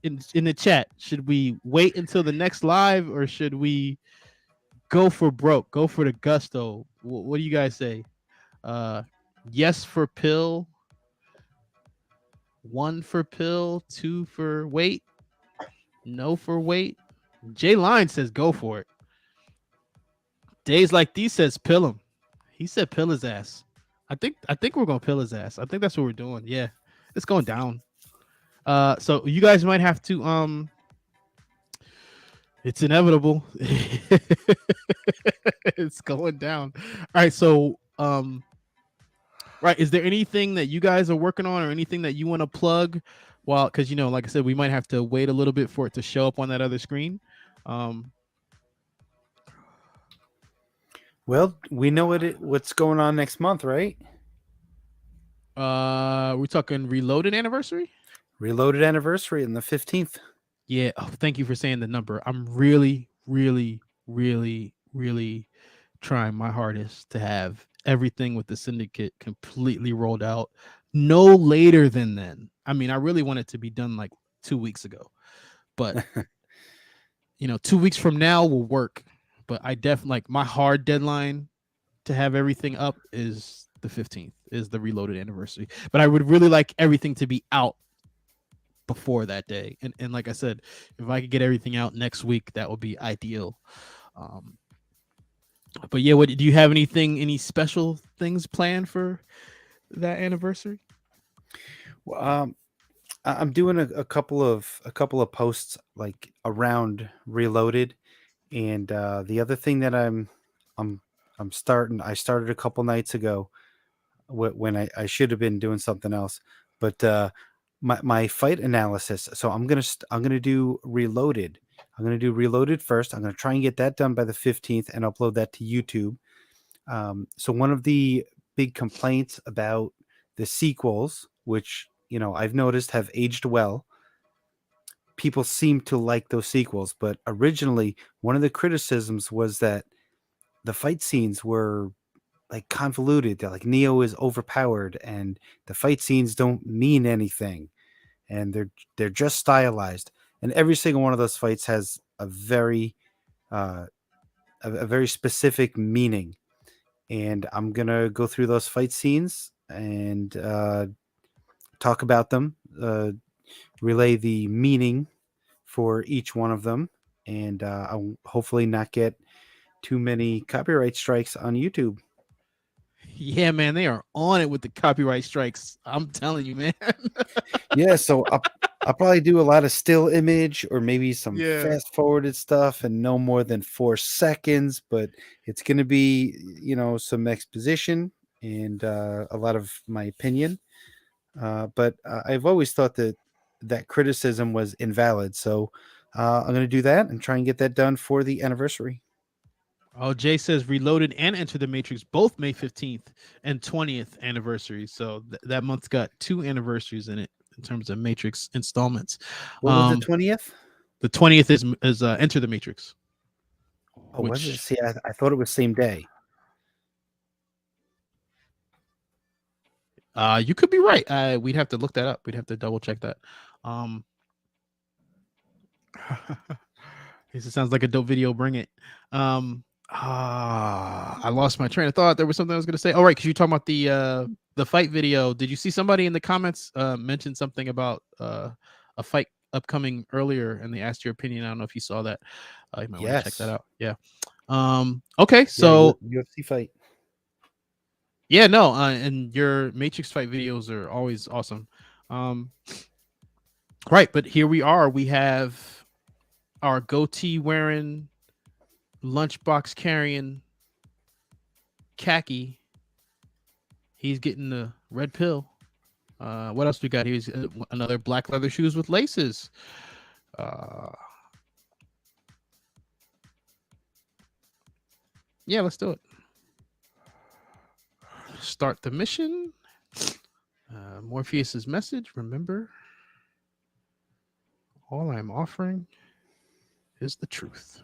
in the chat, should we wait until the next live or should we go for broke, go for the gusto? What do you guys say? Yes for pill, 1 for pill, 2 for wait, no for wait. Jay Line says go for it. Days Like These says pill him. He said pill his ass. I think we're gonna pill his ass. I think that's what we're doing. Yeah, it's going down. So you guys might have to it's inevitable. It's going down. All right, so right, is there anything that you guys are working on or anything that you want to plug? Well, because like I said, we might have to wait a little bit for it to show up on that other screen.
Well, we know what's going on next month, right?
We're talking Reloaded anniversary?
Reloaded anniversary on the 15th.
Yeah. Oh, thank you for saying the number. I'm really, really, really, really trying my hardest to have everything with the syndicate completely rolled out no later than then. I mean, I really want it to be done like 2 weeks ago, but 2 weeks from now will work. But I definitely like my hard deadline to have everything up is the 15th, is the Reloaded anniversary. But I would really like everything to be out before that day. And like I said, if I could get everything out next week, that would be ideal. But yeah, what do you have any special things planned for that anniversary?
Well, I'm doing a couple of posts like around Reloaded, and the other thing that I started a couple nights ago when I should have been doing something else, but my fight analysis. So I'm gonna do Reloaded. I'm gonna do Reloaded first. I'm gonna try and get that done by the 15th and upload that to YouTube. So one of the big complaints about the sequels, which I've noticed have aged well, people seem to like those sequels, but originally one of the criticisms was that the fight scenes were like convoluted. They're like Neo is overpowered and the fight scenes don't mean anything, and they're just stylized, and every single one of those fights has a very specific meaning. And I'm gonna go through those fight scenes and talk about them, relay the meaning for each one of them, and I'll hopefully not get too many copyright strikes on YouTube.
Yeah, man, they are on it with the copyright strikes. I'm telling you, man.
Yeah, so I'll probably do a lot of still image or maybe some fast forwarded stuff and no more than 4 seconds, but it's going to be, some exposition and a lot of my opinion. But I've always thought that criticism was invalid. So I'm going to do that and try and get that done for the anniversary.
Oh, Jay says Reloaded and Enter the Matrix both May 15th and 20th anniversaries. So that month's got 2 anniversaries in it in terms of Matrix installments.
What was the 20th?
The 20th is Enter the Matrix.
Oh, was it? See, I thought it was same day.
You could be right. We'd have to look that up. We'd have to double check that. It sounds like a dope video. Bring it. I lost my train of thought. There was something I was going to say. Oh, right, because you're talking about the fight video. Did you see somebody in the comments mention something about a fight upcoming earlier, and they asked your opinion? I don't know if you saw that. You might want to check that out. Yeah. Okay, so
UFC fight.
Yeah, no, and your Matrix fight videos are always awesome. Right, but here we are. We have our goatee wearing, lunchbox carrying khaki. He's getting the red pill. What else we got? Here's another black leather shoes with laces. Yeah, let's do it. Start the mission. Morpheus's message. Remember, all I'm offering is the truth.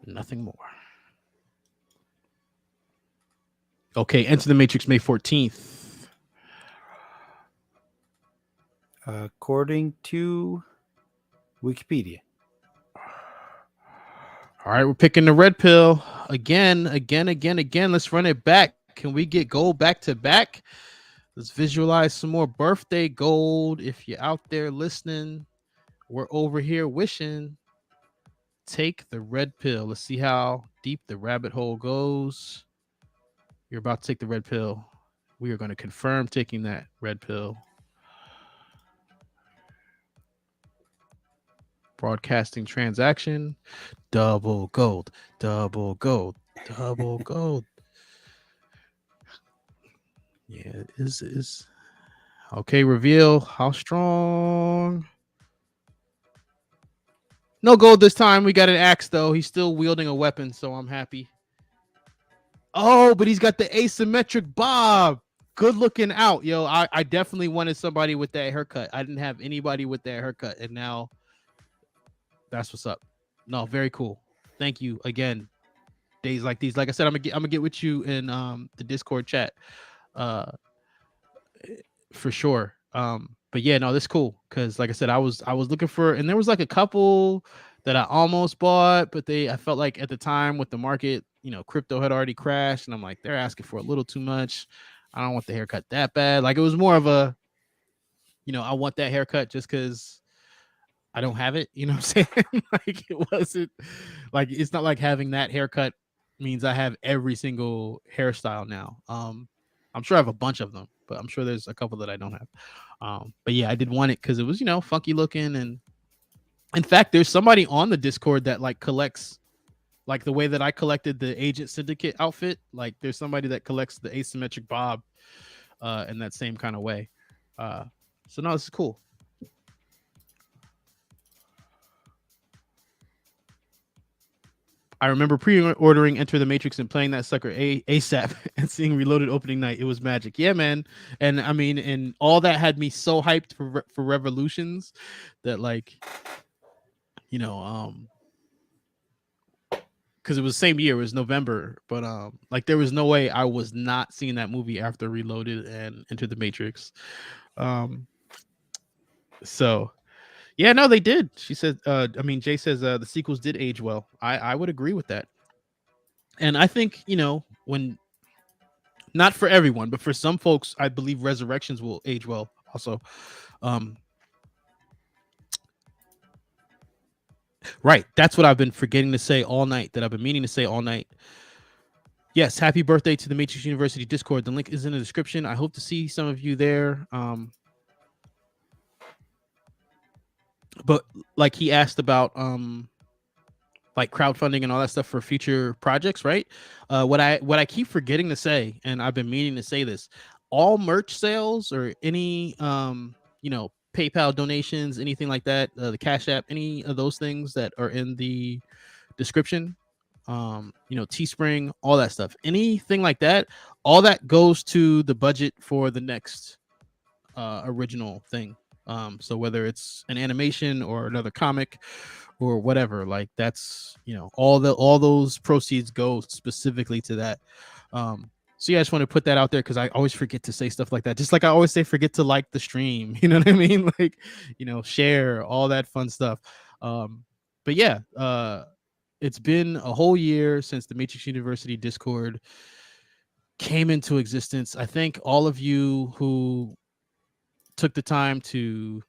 Nothing more. Okay, Enter the Matrix May 14th.
According to Wikipedia.
All right, we're picking the red pill again. Let's run it back. Can we get gold back to back? Let's visualize some more birthday gold. If you're out there listening, we're over here wishing. Take the red pill. Let's see how deep the rabbit hole goes. You're about to take the red pill. We are going to confirm taking that red pill. Broadcasting transaction. Double gold. Double gold. Double gold. Yeah, it is. Okay, reveal. How strong? No gold this time. We got an axe, though. He's still wielding a weapon, so I'm happy. Oh, but he's got the asymmetric bob. Good looking out, yo. I definitely wanted somebody with that haircut. I didn't have anybody with that haircut, and now that's what's up. No, very cool. Thank you again, days like these. Like I said, I'm gonna get with you in the Discord chat for sure. But yeah, no, this is cool because like I said, I was looking for, and there was like a couple that I almost bought, but I felt like at the time with the market, crypto had already crashed, and I'm like, they're asking for a little too much. I don't want the haircut that bad. Like it was more of a, I want that haircut just because I don't have it. You know what I'm saying? Like it wasn't like, it's not like having that haircut means I have every single hairstyle now. I'm sure I have a bunch of them, but I'm sure there's a couple that I don't have. But yeah, I did want it because it was, funky looking. And in fact, there's somebody on the Discord that like collects like the way that I collected the Agent Syndicate outfit. Like there's somebody that collects the asymmetric bob in that same kind of way. So no, this is cool. I remember pre-ordering Enter the Matrix and playing that sucker ASAP and seeing Reloaded opening night. It was magic. Yeah, man. And I mean, and all that had me so hyped for Revolutions that like, because it was the same year, it was November, but like there was no way I was not seeing that movie after Reloaded and Enter the Matrix. So yeah, no, they did. She said, Jay says the sequels did age well. I would agree with that. And I think, when not for everyone, but for some folks, I believe Resurrections will age well also. Right. That's what I've been forgetting to say all night, that I've been meaning to say all night. Yes, happy birthday to the Matrix University Discord. The link is in the description. I hope to see some of you there. But like he asked about like crowdfunding and all that stuff for future projects, right? What I keep forgetting to say, and I've been meaning to say this, all merch sales or any PayPal donations, anything like that, the Cash App, any of those things that are in the description, Teespring, all that stuff, anything like that, all that goes to the budget for the next original thing. So whether it's an animation or another comic or whatever, like that's, all those proceeds go specifically to that. So yeah, I just want to put that out there because I always forget to say stuff like that. Just like I always say, forget to like the stream. You know what I mean? Like, share all that fun stuff. But yeah, it's been a whole year since the Matrix University Discord came into existence. I thank all of you who took the time to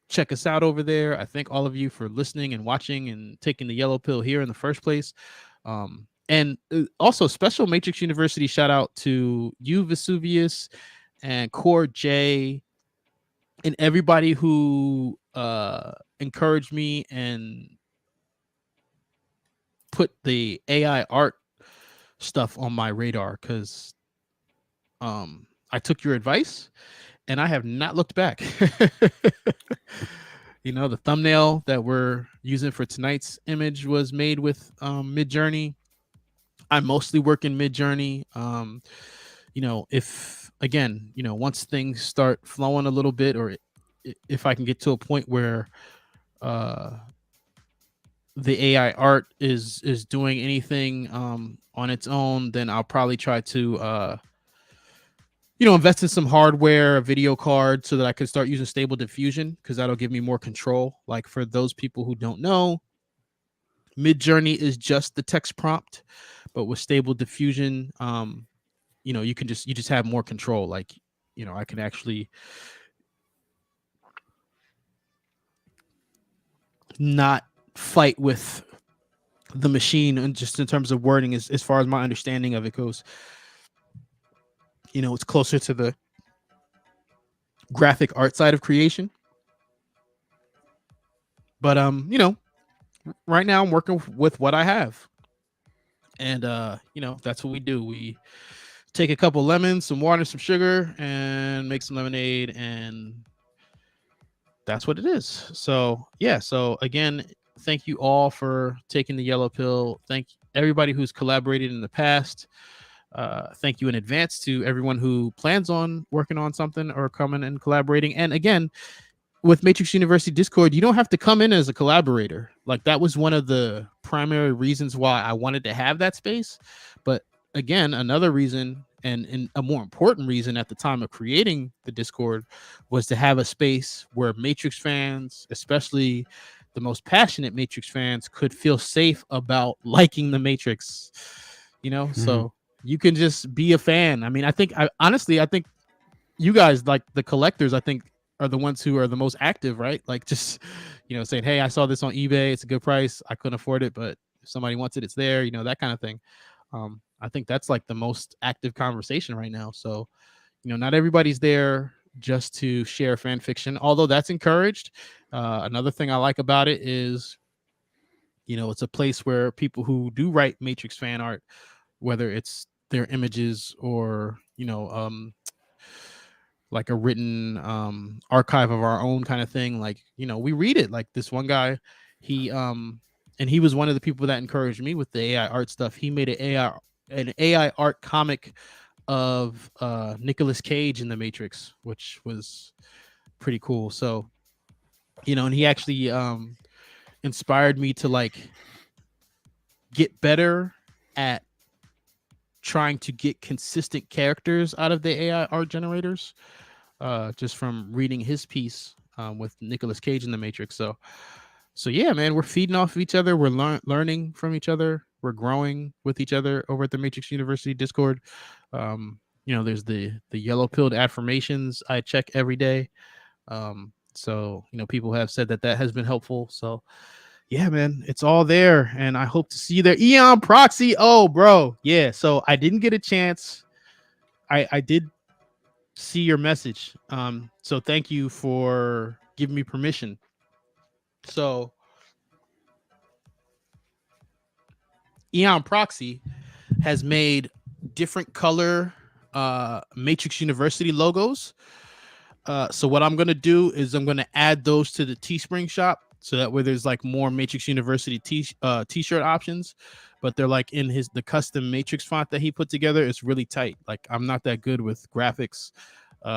check us out over there. I thank all of you for listening and watching and taking the yellow pill here in the first place. And also special Matrix University shout out to you, Vesuvius, and Core J, and everybody who encouraged me and put the AI art stuff on my radar, because I took your advice and I have not looked back. The thumbnail that we're using for tonight's image was made with Midjourney. I mostly work in Midjourney. If again, once things start flowing a little bit, or if I can get to a point where the AI art is doing anything on its own, then I'll probably try to invest in some hardware, a video card, so that I can start using Stable Diffusion, because that'll give me more control. Like for those people who don't know, Midjourney is just the text prompt, but with Stable Diffusion, you just have more control. Like, I can actually not fight with the machine, and just in terms of wording, as far as my understanding of it goes. It's closer to the graphic art side of creation. But right now I'm working with what I have. And that's what we do. We take a couple lemons, some water, some sugar, and make some lemonade, and that's what it is. So yeah, so again, thank you all for taking the yellow pill. Thank everybody who's collaborated in the past. Thank you in advance to everyone who plans on working on something or coming and collaborating. And again, with Matrix University Discord, you don't have to come in as a collaborator. Like that was one of the primary reasons why I wanted to have that space. But again, another reason and a more important reason at the time of creating the Discord was to have a space where Matrix fans, especially the most passionate Matrix fans, could feel safe about liking the Matrix. You know, so you can just be a fan. I mean, I think you guys, like the collectors, I think are the ones who are the most active, right? Like just, saying, hey, I saw this on eBay. It's a good price. I couldn't afford it, but if somebody wants it, it's there, that kind of thing. I think that's like the most active conversation right now. So, not everybody's there just to share fan fiction, although that's encouraged. Another thing I like about it is, it's a place where people who do write Matrix fan art, whether it's their images or, like a written archive of our own kind of thing, like we read it. Like this one guy, he was one of the people that encouraged me with the AI art stuff. He made an AI art comic of Nicolas Cage in the Matrix, which was pretty cool. So and he actually inspired me to like get better at trying to get consistent characters out of the AI art generators, just from reading his piece with Nicolas Cage in the Matrix. So yeah, man, we're feeding off of each other. We're learning from each other. We're growing with each other over at the Matrix University Discord. There's the yellow pilled affirmations I check every day. So people have said that has been helpful. So yeah, man, it's all there, and I hope to see you there. Eon Proxy, oh, bro, yeah. So I didn't get a chance. I did see your message. So thank you for giving me permission. So Eon Proxy has made different color Matrix University logos. So what I'm gonna do is I'm gonna add those to the Teespring shop, so that way there's like more Matrix University t-shirt options, but they're like in the custom Matrix font that he put together. It's really tight. Like I'm not that good with graphics.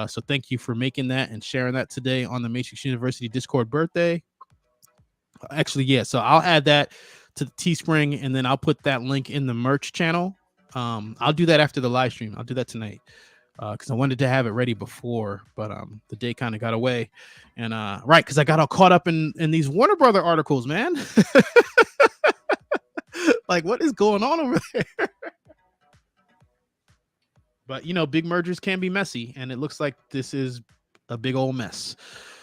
So thank you for making that and sharing that today on the Matrix University Discord birthday. Actually, yeah. So I'll add that to the Teespring, and then I'll put that link in the merch channel. I'll do that after the live stream. I'll do that tonight. Because I wanted to have it ready before, but the day kind of got away, and right, because I got all caught up in these Warner Brother articles, man. Like, what is going on over there? But big mergers can be messy, and it looks like this is a big old mess.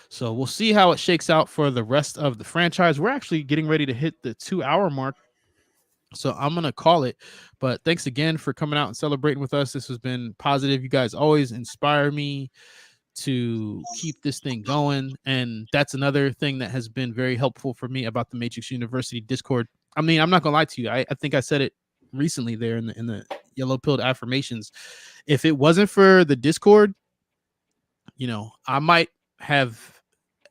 So we'll see how it shakes out for the rest of the franchise. We're actually getting ready to hit the 2-hour mark, so I'm going to call it. But thanks again for coming out and celebrating with us. This has been positive. You guys always inspire me to keep this thing going. And that's another thing that has been very helpful for me about the Matrix University Discord. I mean, I'm not going to lie to you. I think I said it recently there in the yellow pilled affirmations. If it wasn't for the Discord, I might have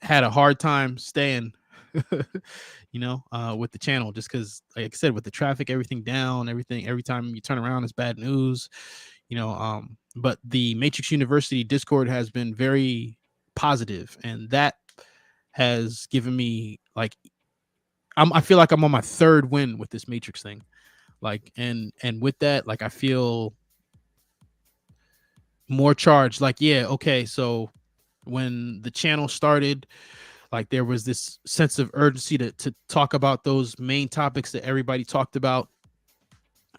had a hard time staying with the channel, just because, like I said, with the traffic, every time you turn around is bad news, but the Matrix University Discord has been very positive, and that has given me like, I feel like I'm on my third win with this Matrix thing, like, and with that, like, I feel more charged. Like, yeah, okay, so when the channel started, like, there was this sense of urgency to talk about those main topics that everybody talked about.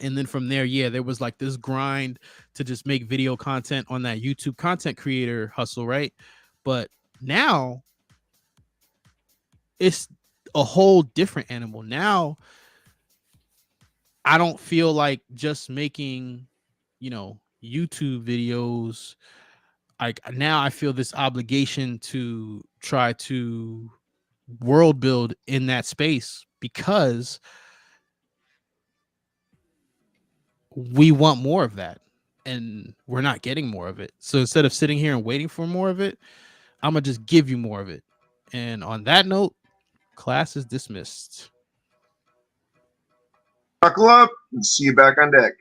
And then from there, yeah, there was like this grind to just make video content on that YouTube content creator hustle, right? But now it's a whole different animal. Now I don't feel like just making, YouTube videos. Like, now I feel this obligation to try to world build in that space, because we want more of that and we're not getting more of it. So instead of sitting here and waiting for more of it, I'm gonna just give you more of it. And on that note, class is dismissed.
Buckle up and see you back on deck.